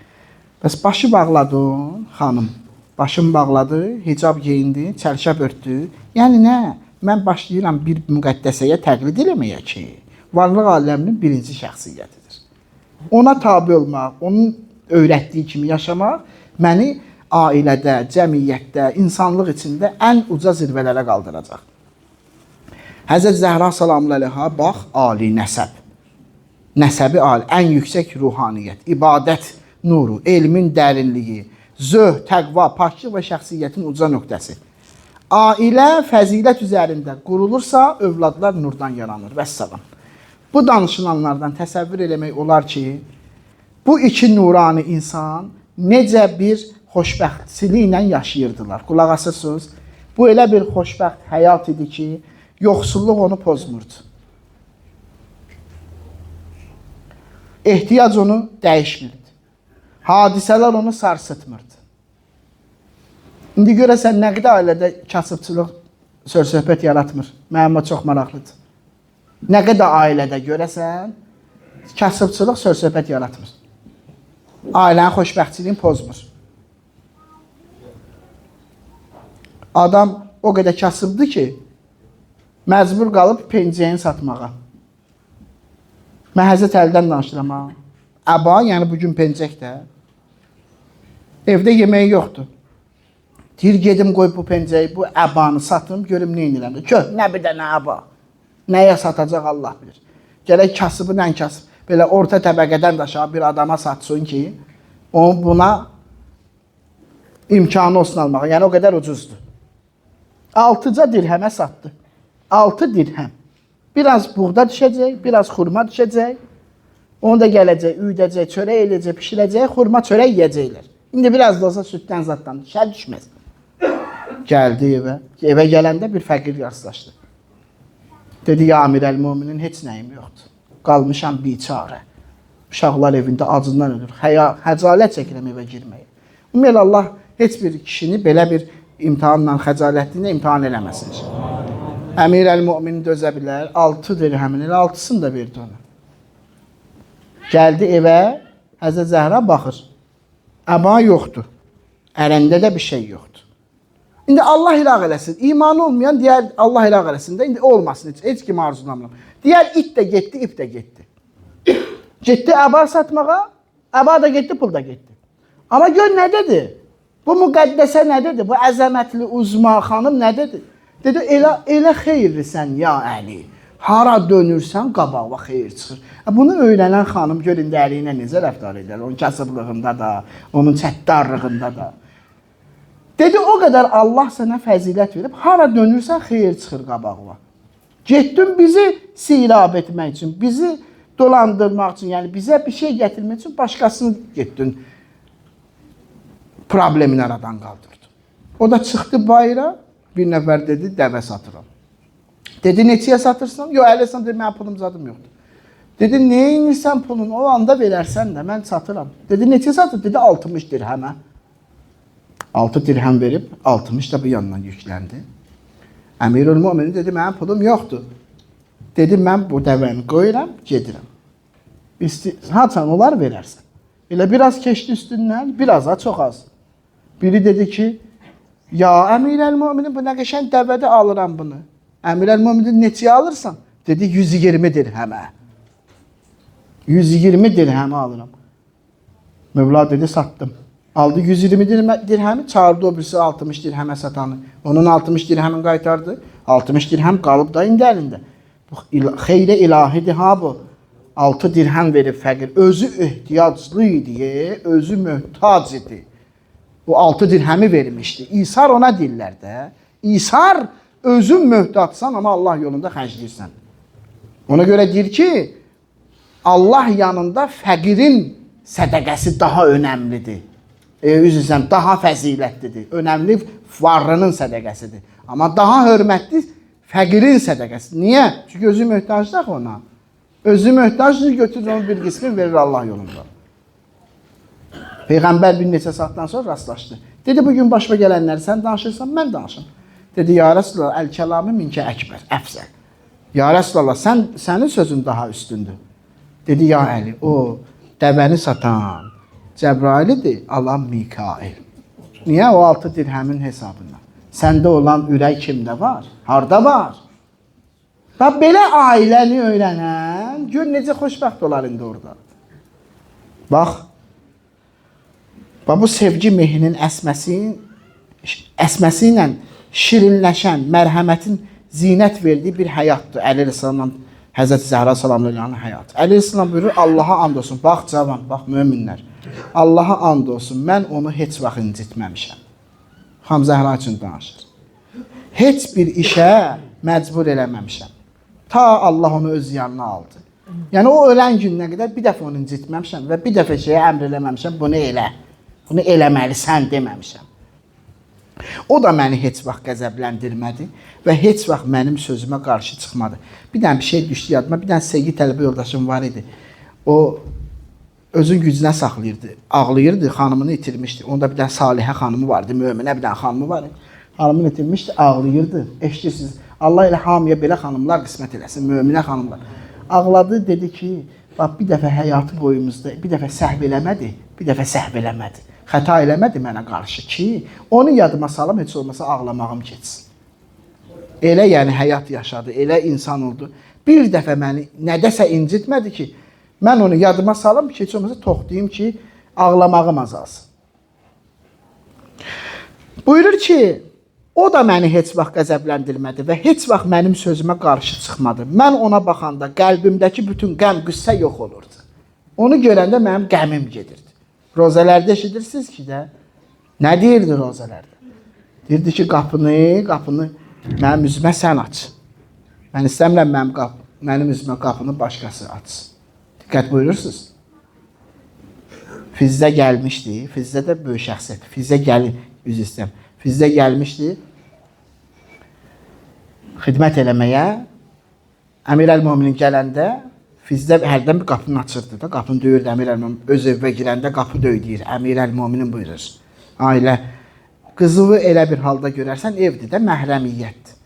Speaker 1: Bəs başı bağladın, xanım. Başını bağladı, hicab geyindi, çərşəf örtdü. Yəni nə? Mən başlayıram bir müqəddəsəyə təqlid eləməyə ki, varlıq aləminin birinci şəxsiyyətidir. Ona tabi olmaq, onun öyrətdiyi kimi yaşamaq məni ailədə, cəmiyyətdə, insanlıq içində ən uca zirvələrə qaldıracaq. Həzrət Zəhra salamullahi aleyha, bax, ali nəsəb. Nəsəbi ali, ən yüksək ruhaniyyət, ibadət nuru, elmin dərinliyi, Zöh, təqva, paklıq və şəxsiyyətin uca nöqtəsi. Ailə fəzilət üzərində qurulursa, övladlar nurdan yaranır. Vəssalam. Bu danışılanlardan təsəvvür eləmək olar ki, bu iki nurani insan necə bir xoşbəxtçiliklə yaşayırdılar. Qulaq asırsınız. Bu elə bir xoşbəxt həyat idi ki, yoxsulluq onu pozmurdu. Ehtiyac onu dəyişmirdi. Hadisələr onu sarsıtmırdı. İndi görəsən, nə qədər ailədə kasıbçılıq söz-söhbət yaratmır. Mənim o çox maraqlıdır. Nə qədər ailədə görəsən, kasıbçılıq söz-söhbət yaratmır. Ailənin xoşbəxtçiliyini pozmur. Adam o qədər kasıbdır ki, məcbur qalıb pencəyini satmağa. Mən Həzrət Əlidən danışıram ha. Əba, yəni bugün pencək də. Evdə yeməyi yoxdur. Deyir, gedim qoy bu pencəyi, bu əbanı satım, görüm nə inirəm. Nə bir dənə əba. Nəyə satacaq Allah bilir. Gələk kasıbı, nə kasıb. Belə orta təbəqədən də aşağı bir adama satsın ki, onun buna imkanı olsun almağa. Yəni o qədər ucuzdur. 6 dirhəmə satdı. 6 dirhəm. Biraz buğda düşəcək, biraz xurma düşəcək. Onu da gələcək, üydəcək, çörək eləyəcək, pişirəcək, xurma çörək yiyəcəklər. İndi biraz da olsa süddən zaddan şər düşməz. Gəldi evə. Evə gələndə bir fəqir rastlaşdı. Dedi, ya Əmirəl-Möminin heç nəyim yoxdur. Qalmışam biçarə. Uşaqlar evində acından ölür. Xəcalət çəkirəm evə girməyə. Ümumiyyətlə Allah heç bir kişini belə bir imtihanla, xəcalətliyinə imtihan eləməsin. Əmirəl-Möminin dözə bilər. 6 dirhəmin, elə 6'sını da verdi ona. Gəldi evə, Həzrət Zəhra baxır. Əba yoxdur. Ərəndə də bir şey yoxdur. İndi Allah ilah eləsin. İmanı olmayan deyər Allah ilah eləsin də indi olmasın. Heç kim arzulamıram. Deyər it də getdi, ip də getdi. Getdi əba satmağa, əba da getdi, pul da getdi. Amma gör nə dedi? Bu müqəddəsə nə dedi? Bu əzəmətli uzma xanım nə dedi? Dedi, elə xeyirlisən ya Əli. Hara dönürsən qabağa xeyir çıxır. Bunu öyrənən xanım görün əli ilə necə rəftar edir. Onun kasıblığında da, onun çətdarlığında da. Dedi, o qədər Allah sənə fəzilət verib, hara dönürsən xeyir çıxır qabağa. Getdin bizi sirab etmək üçün, bizi dolandırmaq üçün, yəni bizə bir şey gətirmək üçün başqasını getdin. Problemini aradan qaldırdı. O da çıxdı bayıra, bir nəfər dedi, dəvə satıram. Dedi, neçəyə satırsan? Yox, ələsən, dedi, mənim pulum zadım yoxdur. Dedi, nəyə inirsən pulun? O anda verərsən də, mən satıram. Dedi, neçə satır? Dedi, 60 dirhəmə. 6 dirhəm verib, 60 da bu yandan yükləndi. Əmirül-Möminin dedi, mənim pulum yoxdur. Dedi, mən bu dəvəni qoyuram, gedirəm. Haçan olar verərsən. Elə biraz keçdi üstündən, biraz da çox az. Biri dedi ki, ya Əmirəl-Möminin bu nə qəşən dəvədə alıram bunu. Əmirəl-Möminin neçəyə alırsan? Dedi, 120 dirhəmə. 120 dirhəmə alıram. Mövla dedi, satdım. Aldı 120 dirhəmi, çağırdı o birisi 60 dirhəmə satanı. Onun 60 dirhəmin qaytardı. 60 dirhəm qalıb da indi əlində. Xeyrə ilahidir ha bu. 6 dirhəm verib fəqir. Özü ehtiyaclı idi, özü möhtac idi. O 6 dirhəmi vermişdi. İsar ona deyirlər də. İsar özün möhtacsan, amma Allah yolunda xərcləyirsən. Ona görə deyir ki, Allah yanında fəqirin sədəqəsi daha önəmlidir. Üzrsən, daha fəzilətlidir. Önəmli varlının sədəqəsidir. Amma daha hörmətli fəqirin sədəqəsi. Niyə? Çünki özü möhtacdır ona. Özü möhtacdır, götürür onun bir qismini verir Allah yolunda. Peyğəmbər bir neçə saatdan sonra rastlaşdı. Dedi, bugün başıma gələnləri sən danışırsan, mən danışım. Dedi, ya Rəsulullah, əl-kəlamı minkə əkbər, əfzəl. Ya Rəsulullah, sənin sözün daha üstündür. Dedi, ya Əli, o dəvəni satan Cəbrailidir, alan Mikail. Niyə? O 6 dirhəmin hesabından. Səndə olan ürək kimdə var? Harda var? Və belə ailəni öyrənən, gör necə xoşbəxt olar indi orada. Bax, bu sevgi mehrinin əsməsi ilə şirinləşən, mərhəmətin zinət verdiyi bir həyatdır. Əli Rəsəlamla Həzrəti Zəhra salamlayanın həyatı. Əli Rəsəlam buyurur, Allaha and olsun. Bax cavan, bax möminlər. Allaha and olsun, mən onu heç vaxt incitməmişəm. Xanım Zəhra üçün danışır. Heç bir işə məcbur eləməmişəm. Ta Allah onu öz yanına aldı. Yəni o ölən gününə qədər bir dəfə onu incitməmişəm və bir dəfə şeyə əmr eləməmişəm, bunu elə. Bunu eləməlisən deməmişəm. O da məni heç vaxt qəzəbləndirmədi və heç vaxt mənim sözümə qarşı çıxmadı. Bir dənə bir şey düşdü yadıma, bir dənə sevgi tələbə yoldaşım var idi. O özün gücünə saxlayırdı, ağlayırdı, xanımını itirmişdi. Onda bir dənə Salihə xanımı vardı, möminə bir dənə xanımı var idi. Xanımını itirmişdi, ağlayırdı. Eşitirsiniz, Allah elə hamıya belə xanımlar qismət eləsin, möminə xanımlar. Ağladı, dedi ki, bax bir dəfə həyatı boyumuzda, bir dəfə səhv eləmədi, bir dəfə səhv eləmədi. Xəta eləmədi mənə qarşı ki, onu yadıma salım, heç olmasa ağlamağım keçsin. Elə yəni həyat yaşadı, elə insan oldu. Bir dəfə məni nədəsə incitmədi ki, mən onu yadıma salım, heç olmasa toxtayım ki, ağlamağım azalsın. Buyurur ki, o da məni heç vaxt qəzəbləndirmədi və heç vaxt mənim sözümə qarşı çıxmadı. Mən ona baxanda qəlbimdəki bütün qəm, qüssə yox olurdu. Onu görəndə mənim qəmim gedirdi. Rozələrdə eşidirsiniz ki də, nə deyirdi rozələrdə? Deyirdi ki, qapını mənim üzümə sən aç. Mən istəmirəm mənim üzümə qapını başqası açsın. Diqqət buyurursunuz. Fizzə gəlmişdi, Fizzə də böyük şəxsiyyət. Fizzə gəlin, üzr istəyirəm. Fizzə gəlmişdi xidmət eləməyə. Əmir əl-Möminin gələndə Fizzə hərdən bir qapını açırdı da, qapını döyürdü Əmir əl-Mömin. Öz evə girəndə qapı döydüyür, Əmir əl-Möminin buyurur. Ailə, qızılı elə bir halda görərsən, evdir də məhrəmiyyətdir.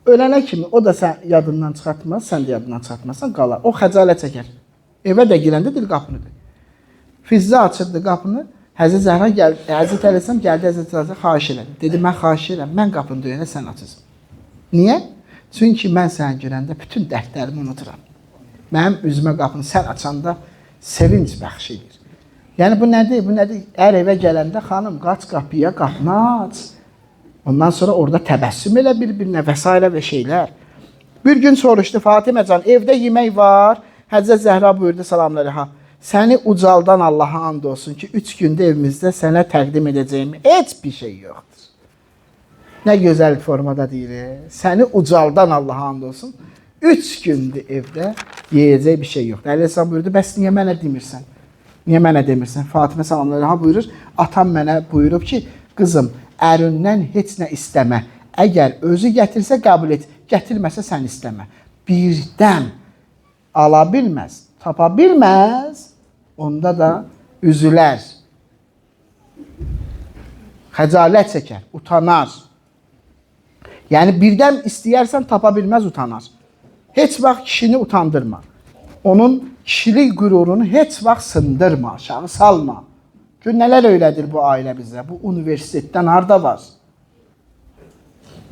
Speaker 1: Ölənə kimi o da sən yadından çıxartmaz, sən də yadından çıxartmazsan, qalar. O xəcalət çəkər. Evə də girəndə dil qapını döyür. Fizzə açırdı qapını, Həzrət Zəhra gəldi, Həzrət Əleyhisselam gəldi, Həzrət Zəhra xahiş elədi. Dedi, mən xahiş edirəm, mən qapını döyəndə sən açırsan. Niyə? Çünki mən səni görəndə bütün dərdlərimi unuturam. Mənim üzümə qapını sən açanda sevinç bəxş edir. Yəni bu nədir? Bu nədir? Ər evə gələndə xanım qaç qapıya, qapını aç. Ondan sonra orada təbəssüm elə bir-birinə və s. və şeylər. Bir gün soruşdu Fatimə can, evdə yemək var. Həzrət Zəhra buyurdu salamünaleyküm. Səni ucaldan Allaha and olsun ki, 3 gündə evimizdə sənə təqdim edəcəyim heç bir şey yoxdur. Nə gözəl formada deyir. Səni ucaldan Allaha and olsun. 3 gündür evdə yeyəcək bir şey yoxdur. Əleyhisselam buyurdu, bəs niyə mənə demirsən? Niyə mənə demirsən? Fatimə salamünaleyküm buyurur. Atam mənə buyurub ki, qızım, ərindən heç nə istəmə. Əgər özü gətirsə qəbul et, gətirməsə sən istəmə. Birdən ala bilməz, tapa bilməz, onda da üzülər. Xəcalət çəkər, utanar. Yəni birdən istəyərsən tapa bilməz, utanar. Heç vaxt kişini utandırma. Onun kişilik qürurunu heç vaxt sındırma, aşağı salma. Gör, nələr öylədir bu ailə bizə, bu universitetdən harada var?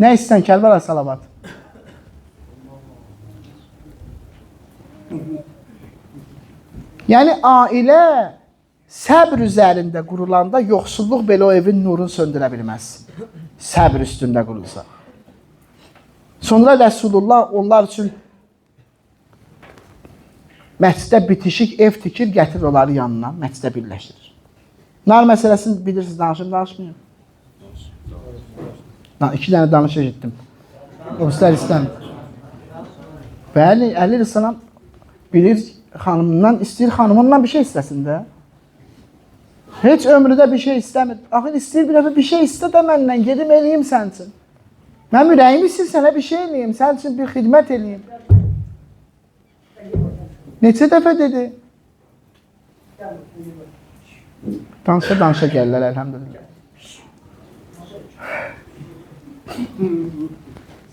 Speaker 1: Nə istəyən Kərbəla salavat? Yəni ailə səbr üzərində qurulanda yoxsulluq belə o evin nurunu söndürə bilməz. Səbr üstündə qurulsa. Sonra Rəsulullah onlar üçün məscidə bitişik ev tikir, gətirir onları yanına, məscidə birləşdirir. Nar məsələsini bilirsiniz, danışmayayım. 2 dənə danış eşitdim. O istər. Bəli, Əli Rəssalam bilir xanımından, istəyir xanımından bir şey istəsin də. Heç ömrüdə bir şey istəmir. Axı istəyir bir dəfə bir şey istə də məndən, gedim eləyim sən üçün. Mən ürəyimi istəyir sənə bir şey eləyim, sən üçün bir xidmət eləyim. Neçə dəfə dedi? Danışa gəlirlər, əlhəmdülillah.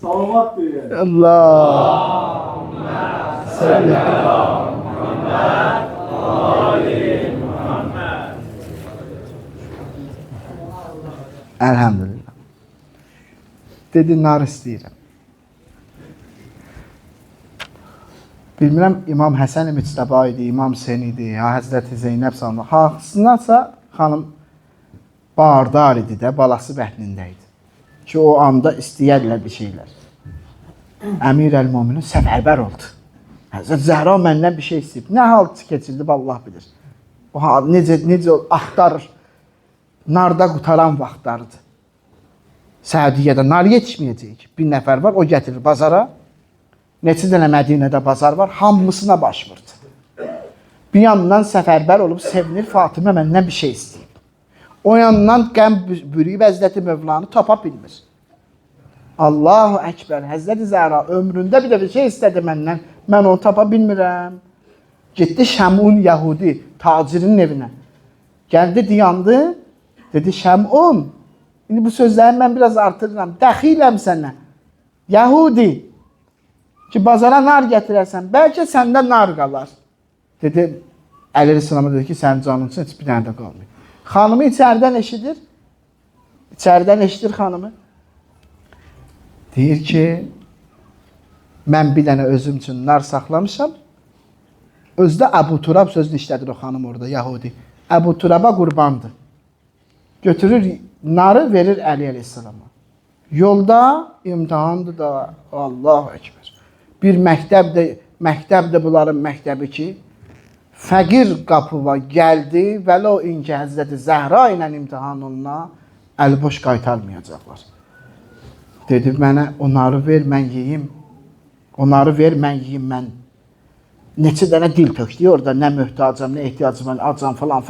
Speaker 2: Salavat deyir.
Speaker 1: Allahümme salli ala
Speaker 2: Muhammed, Ali Muhammed.
Speaker 1: Əlhəmdülillah. Dedi, nar istəyirəm. Bilmirəm, İmam Həsən-i Müctəba idi, İmam Hüseyin idi, ya Həzrəti Zeynəb sallallahu. Haqqısındansa xanım bardar idi də, balası bətnində idi. Ki o anda istəyərlər bir şeylər. Əmir əl-Möminin səfərbər oldu. Həzrət Zəhra məndən bir şey istəyib. Nə hal keçirdi, Allah bilir. O necə axtarır. Narda qutaran vaxtlardır. Səudiyyədə nar yetişməyəcək. Bir nəfər var, o gətirir bazara. Neçə dənə Mədinədə bazar var, hamısına baş vurdu. Bir yandan səfərbər olub sevinir, Fatimə məndən bir şey istəyib. O yandan qəm bürüyüb Həzrəti Mövlanı tapa bilmir. Allahu Əkbər, Həzrəti Zəhra ömründə bir dəfə şey istədi məndən, mən onu tapa bilmirəm. Getdi Şəmun Yəhudi, tacirinin evinə. Gəldi, dayandı, dedi Şəmun, indi bu sözləri mən biraz artırıram, dəxiləm sənə. Yəhudi, ki bazara nar gətirərsən, bəlkə səndə nar qalar. Dedi, Əleyhisselam'a dedi ki, sənin canın üçün heç bir dənə də qalmıyor. Xanımı içəridən eşidir xanımı. Deyir ki, mən bir dənə özüm üçün nar saxlamışam. Özdə Əbu Turab sözünü işlədir o xanım orada, Yahudi. Əbu Turab'a qurbandır. Götürür narı, verir Əli Əleyhisselama. Yolda imtihandır da, Allahu Ekber. Bir məktəbdir bunların məktəbi ki, fəqir qapıva gəldi, vələ o inki Həzrəti Zəhra ilə imtihan oluna əl-boş qaytarmayacaqlar. Dedi, mənə onları ver, mən yiyim. Onları ver, mən yiyim, mən. Neçə dənə dil tökdü orada, nə möhtacam, nə ehtiyacım, mən acam falan.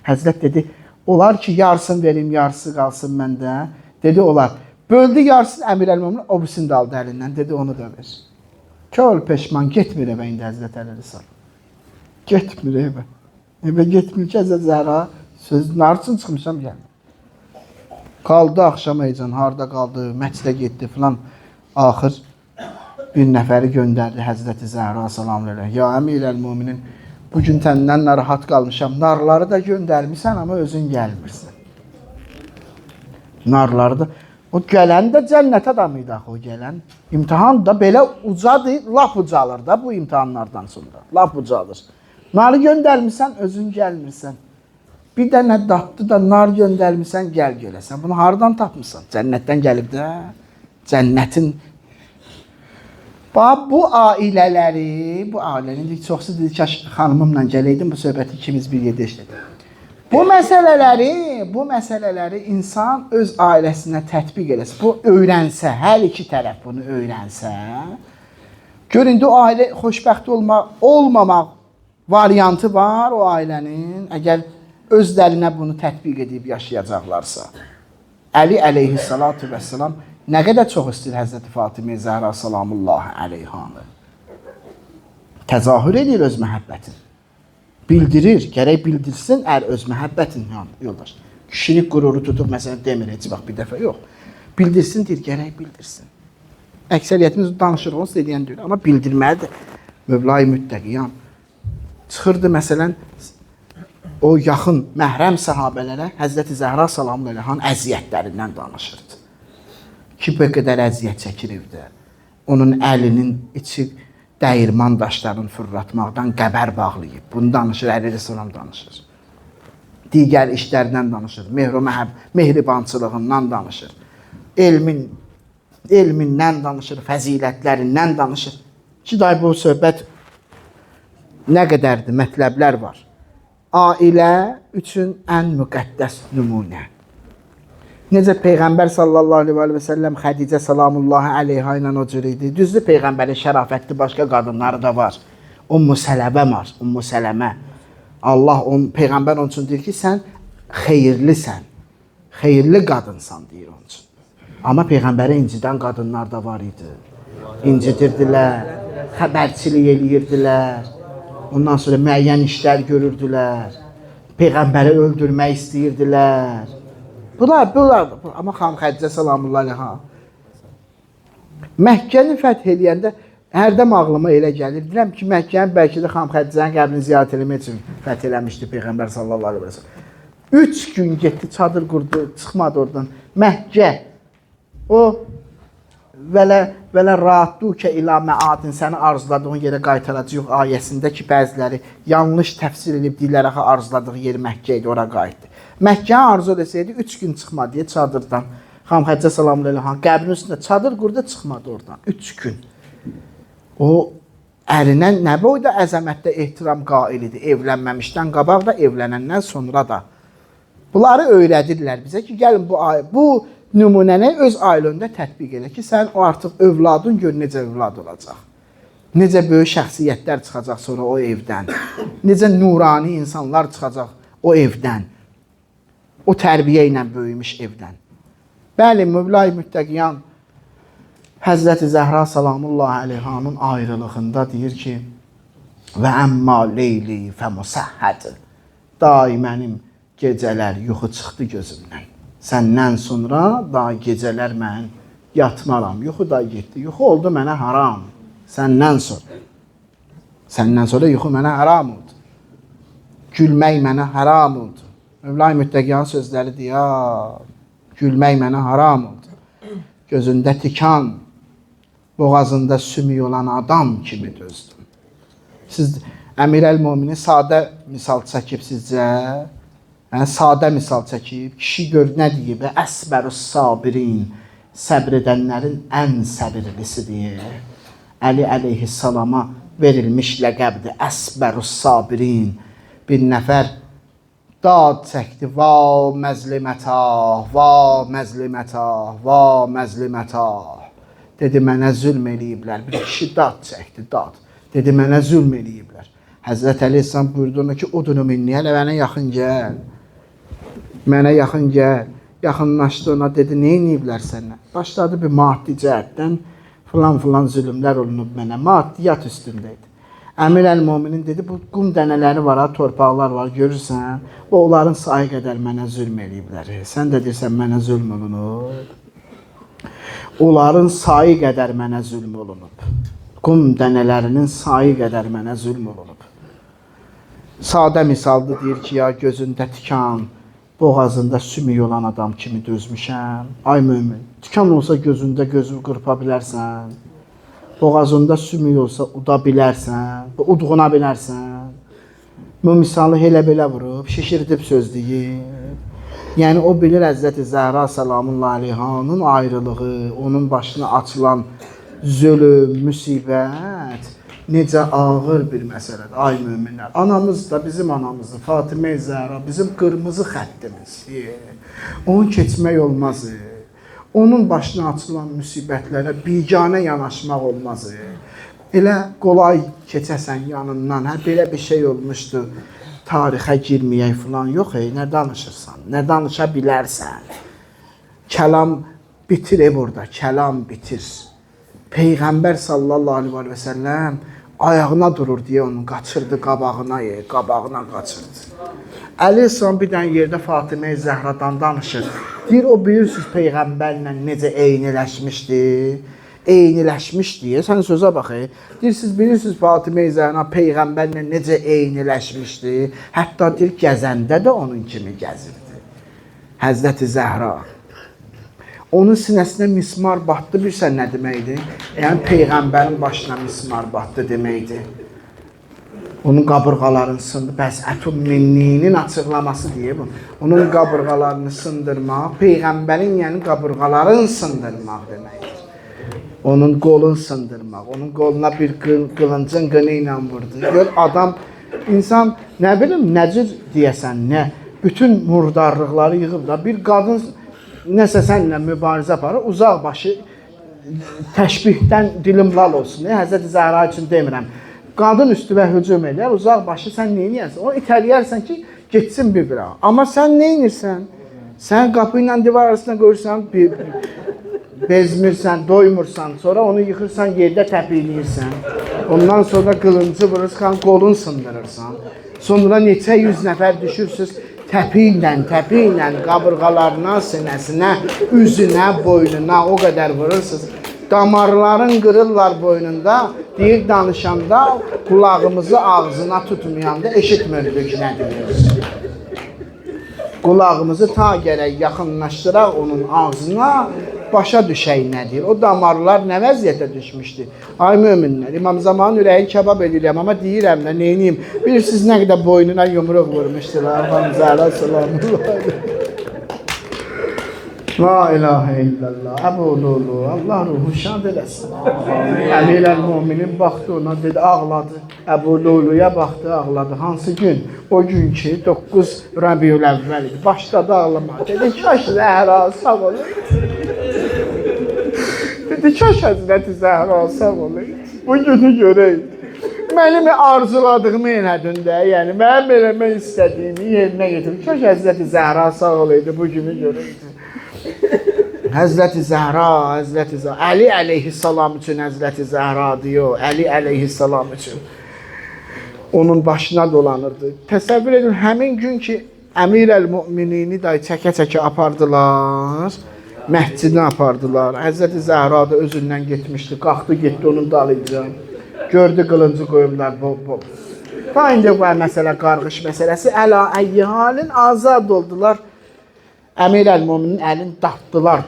Speaker 1: Həzrət dedi, olar ki, yarısını verim, yarısı qalsın məndə. Dedi, olar. Böldü yarısını Əmir-əl-Mömin, o birisini də aldı əlindən, dedi, onu da ver. Kör peşman, getmir evə indi Həzrət Əleyhisselam. Getmir evə. Evə getmir ki, Həzrət Zəhra sözün arasını çıxmışam, gəlmir. Qaldı axşam heyecan, harda qaldı, məçdə getdi filan. Axır bir nəfəri göndərdi Həzrəti Zəhra salam əleyh. Ya Əmir-əl-Möminin, bugün təndən narahat qalmışam. Narları da göndərmirsən, amma özün gəlmirsən. Narları da. O gələn də cənnət adamıydı axı o gələn. İmtihan da belə ucadır, lap ucalır da bu imtihanlardan sonra. Lap ucalır. Narı göndərmirsən, özün gəlmirsən. Bir dənə dadlı da nar göndərmirsən, gəl gələsən. Bunu hardan tapmısan? Cənnətdən gəlib də. Cənnətin. Bax, bu ailənin çoxsu dedi, kaş xanımımla gələydim, bu söhbəti ikimiz bir yerdə işlədik. Bu məsələləri insan öz ailəsinə tətbiq eləsə, bu öyrənsə, hər iki tərəf bunu öyrənsə, gör indi o ailə xoşbəxt olmamaq variantı var o ailənin, əgər özlərinə bunu tətbiq edib yaşayacaqlarsa. Əli əleyhissalatu vəssalam nə qədər çox istəyir Həzrəti Fatimə Zəhra salamullahi əleyhanı. Təzahür edir öz məhəbbətin. Bildirir, gərək bildirsin öz məhəbbətin yoldaş. Kişilik qüruru tutub, məsələn, demir, heç bax bir dəfə yox. Bildirsin, deyir, gərək bildirsin. Əksəriyyətimiz danışırıq, onu deyən deyir, amma bildirməlidir. Mövla-i Müttəqiyan çıxırdı, məsələn, o yaxın məhrəm səhabələrə Həzrəti Zəhra salamullahi əleyhanın əziyyətlərindən danışırdı. Ki, bu qədər əziyyət çəkir evdə. Onun əlinin içi dəyirman daşlarını fırlatmaqdan qəbər bağlayıb. Bunu danışır, Əleyhisselam danışır. Digər işlərdən danışır, mehribançılığından danışır. Elmindən danışır, fəzilətlərindən danışır. Ki, day bu söhbət nə qədərdir, mətləblər var. Ailə üçün ən müqəddəs nümunə. Necə Peyğəmbər sallallahu aleyhi və səlləm Xədicə salamullahi əleyha ilə o cür idi. Düzdür, Peyğəmbərin şərafətli başqa qadınları da var. Ümmü Sələmə var, Ümmü Sələmə. Allah, Peyğəmbər onun üçün deyir ki, sən xeyirlisən, xeyirli qadınsan deyir onun üçün. Amma Peyğəmbəri incidən qadınlar da var idi. İncidirdilər, xəbərçilik eləyirdilər. Ondan sonra müəyyən işlər görürdülər. Peyğəmbəri öldürmək istəyirdilər. Bunlar, amma xanım Xədicə salamullahi əleyha Məkkəni fəth eləyəndə hərdən ağlıma elə gəlir. Deyirəm ki, Məkkəni bəlkə də xanım Xədicənin qəbrini ziyarət eləmək üçün fəth eləmişdi Peyğəmbər sallallahu aleyhi və səlləm. 3 gün getdi, çadır qurdu, çıxmadı oradan. Məkkə, o vələ rahatduke ilə məadin, səni arzuladığın yerə qaytaracaq ayəsində ki, bəziləri yanlış təfsir edib deyirlər, axı arzuladığı yer Məkkə idi, ora qayıtdı. Məkkəni arzu desəydi, 3 gün çıxmadı deyə çadırdan. Xanım Xədicə salamullahi əleyha qəbrin üstündə çadır qurdu, çıxmadı oradan. 3 gün. O ərinə nə boyda əzəmətdə ehtiram qailidir. Evlənməmişdən qabaq da, evlənəndən sonra da. Bunları öyrədirlər bizə ki, gəlin bu nümunəni öz ailində tətbiq elə ki, sən o artıq övladın gör necə övlad olacaq. Necə böyük şəxsiyyətlər çıxacaq sonra o evdən. Necə nurani insanlar çıxacaq o evdən. O tərbiyə ilə böyümüş evdən. Bəli, Mövla-i Müttəqiyan Həzrəti Zəhra salamullahi aleyhanın ayrılığında deyir ki, və əmma leyli fəmusəhhəd. Day mənim gecələr yuxu çıxdı gözümdən. Səndən sonra da gecələr mən yatmaram. Yuxu da getdi. Yuxu oldu mənə haram. Səndən sonra. Səndən sonra yuxu mənə haram oldu. Gülmək mənə haram oldu. Mövla-i Müttəqiyan sözləri deyir, gülmək mənə haram oldu. Gözündə tikan, boğazında sümük olan adam kimi dözdüm. Siz Əmir-əl-Müminin sadə misal çəkib sizcə, sadə misal çəkib, kişi gör nə deyib, əsbərus sabirin, səbr edənlərin ən səbirlisidir. Əli əleyhissalama verilmiş ləqəbdir, əsbərus sabirin. Bir nəfər dad çəkdi, va məzlimətah, va məzlimətah, va məzlimətah. Dedi, mənə zülm eləyiblər. Bir kişi dad çəkdi, dad. Dedi, mənə zülm eləyiblər. Həzrət Əleyhisselam buyurdu ona ki, udunu minni, hələ mənə yaxın gəl. Mənə yaxın gəl. Yaxınlaşdı ona, dedi, nə eləyiblər sənə? Başladı bir maddi cəhətdən, filan zülümlər olunub mənə. Maddiyyat üstündəydi. Əmir-əl-Müminin dedi, bu qum dənələri var, torpaqlar var, görürsən, onların sayı qədər mənə zülm eləyiblər. Sən də deyirsən, mənə zülm olunub. Onların sayı qədər mənə zülm olunub. Qum dənələrinin sayı qədər mənə zülm olunub. Sadə misalda deyir ki, ya gözündə tikan, boğazında sümük olan adam kimi dözmüşəm. Ay mömin, tikan olsa gözündə gözü qırpa bilərsən. Boğazında sümük olsa uda bilərsən, udğuna bilərsən. Bu misalı elə belə vurub, şişirdib söz deyib. Yəni o bilir Həzrəti Zəhra salamullahi aleyhanın ayrılığı, onun başına açılan zülüm, müsibət necə ağır bir məsələdir. Ay möminlər, anamız da bizim anamızdır, Fatimə-i Zəhra bizim qırmızı xəttimiz. Onun keçmək olmaz. Onun başına açılan müsibətlərə biganə yanaşmaq olmaz. Elə qolay keçəsən yanından, belə bir şey olmuşdu. Tarixə girməyək filan, yox, nə danışırsan, nə danışa bilərsən. Kəlam bitir burada, kəlam bitir. Peyğəmbər sallallahu aleyhi və səlləm ayağına durur deyə onu qaçırdı qabağına, qabağına qaçırdı. Əleyhisselam bir dənə yerdə Fatimə-i Zəhradan danışır. Deyir, o bilirsiniz Peyğəmbərlə necə eyniləşmişdi. Eyniləşmiş deyə, sən sözə bax. Deyir, siz bilirsiniz Fatimə-i Zəhra Peyğəmbərlə necə eyniləşmişdi. Hətta deyir, gəzəndə də onun kimi gəzirdi. Həzrəti Zəhra. Onun sinəsinə mismar batdı, bilirsən nə deməkdir? Yəni Peyğəmbərin başına mismar batdı deməkdir. Onun qabırğalarını sındı. Bəs ətun minninin açıqlaması deyib. Onun qabırğalarını sındırmaq, Peyğəmbərin yəni qabırğalarını sındırmaq deməkdir. Onun qolunu sındırmaq, onun qoluna bir qılıncın qını ilə vurdu. Gör, adam, insan, nə bilim, nəcür deyəsən, nə, bütün murdarlıqları yığıb da, bir qadın nəsə sənlə mübarizə aparır, uzaq başı təşbihdən dilim lal olsun. Həzrəti Zəhra üçün demirəm. Qadın üstüvə hücum edər, uzaq başı sən neyniyərsən? Onu itəliyərsən ki, geçsin bir bira. Amma sən neynirsən? Sən qapı ilə divar arasına qoyursan, bezmirsən, doymursan, sonra onu yıxırsan, yerdə təpiyləyirsən. Ondan sonra qılıncı vurursan, qolun sındırırsan. Sonra neçə yüz nəfər düşürsünüz, təpi ilə qabırğalarına, sinəsinə, üzünə, boynuna o qədər vurursunuz. Damarların qırırlar boynunda, deyir danışanda, qulağımızı ağzına tutmayanda eşitmirdik nə deyir. Qulağımızı ta gərək yaxınlaşdıraq onun ağzına, başa düşək nə deyir. O damarlar nə vəziyyətə düşmüşdür? Ay möminlər, İmam Zamanın ürəyi kebab edirəm, amma deyirəm də, neyniyim? Bilirsiniz nə qədər boynuna yumruq vurmuşdular. Zəhra salamullahi. La ilahe illallah. Əbu Lulu, Allah ruhu şad eləsin. Əmir el-Müminin baxdı ona, dedi, ağladı. Əbu Luluya baxdı, ağladı. Hansı gün? O gün ki, 9 Rəbiyül əvvəl idi. Başladı ağlamağa. Dedi, kaş Zəhra sağ olaydı. Dedi, kaş Həzrəti Zəhra sağ olaydı. Bu günü görəydi. Mənim arzuladığımı elədin də, yəni mənim eləmək istədiyimi yerinə getirdim. Kaş Həzrəti Zəhra sağ olaydı, bu günü görəydi. Həzrəti Zəhra, Həzrəti Zəhra, Əli əleyhissalam üçün Həzrəti Zəhra diyor, Əli əleyhissalam üçün. Onun başına dolanırdı. Təsəvvür edin, həmin gün ki, Əmir el-Müminini da çəkə-çəkə apardılar, məscidinə apardılar. Həzrəti Zəhra da özündən getmişdi, qalxdı, getdi onun dalınca. Gördü qılıncı qoyumlar, bob. Da indi bu məsələ, qarğış məsələsi, əla əyyi halin azad oldular. Əmir el-Müminin əlini dartdılar,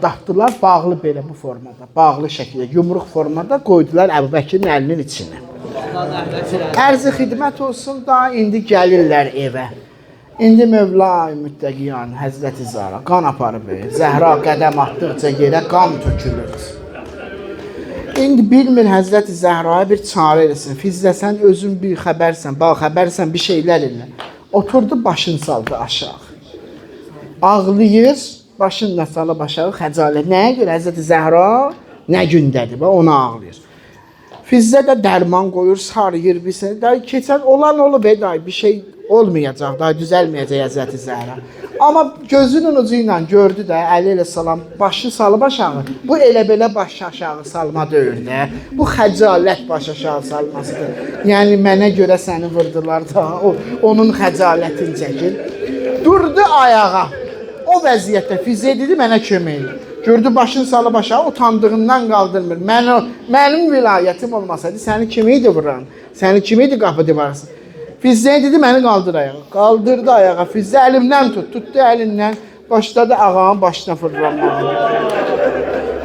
Speaker 1: bağlı belə bu formada, bağlı şəkildə, yumruq formada qoydular Əbu Bəkirin əlinin içinə. Ərzi xidmət olsun da, indi gəlirlər evə. İndi Mövla-i Müttəqiyan, Həzrəti Zəhra, qan aparıb, Zəhra qədəm atdıqca yerə qan tökülür. İndi bilmir Həzrəti Zəhraya bir çarə eləsin. Fizzə, sən özün bir xəbərsən, xəbərsən, bir şeylər elə. Oturdu, başını saldı aşağı. Ağlayır, başını salıb aşağı, xəcalət. Nəyə görə Həzrəti Zəhra nə gündədir, ona ağlayır. Fizzə də dərman qoyur, sarıyır bir sənə. Day keçən olan olub, day bir şey olmayacaq, day düzəlməyəcək Həzrəti Zəhra. Amma gözünün ucu ilə gördü də, Əli əleyhissalam başı salıb aşağı. Bu elə belə baş aşağı salma deyil də. Bu xəcalət baş aşağı salmasıdır. Yəni mənə görə səni vurdular da, onun xəcalətini çəkir. Durdu ayağa. O vəziyyətdə Fizzə dedi, mənə kömək elə. Gördü başını salıb aşağı, utandığından qaldırmır. Mənim vilayətim olmasaydı, səni kim idi vuran? Səni kim idi qapı divarsın? Fizzə dedi, məni qaldır ayağa. Qaldırdı ayağa. Fizzə əlimdən tutdu əlindən. Başladı ağanın başına fırlanmağa.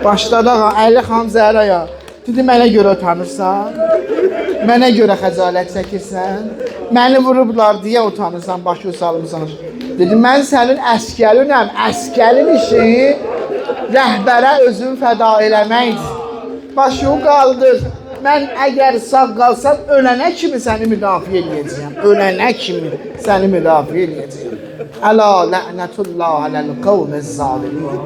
Speaker 1: Başladı ağa, Əli xan Zəhraya. Dedi, mənə görə utanırsan? Mənə görə xəcalət çəkirsən? Məni vurublar deyə utanırsan, başı salmışsan. Dedi, mən sənin əskərinəm. Əskərin işi rəhbərə özün fəda eləməkdir. Başını qaldır. Mən əgər sağ qalsam, ölənə kimi səni müdafiə edəcəyəm. Ölənə kimi səni müdafiə edəcəyəm. Əla lə'nətullah aləl qavmiz zalimin.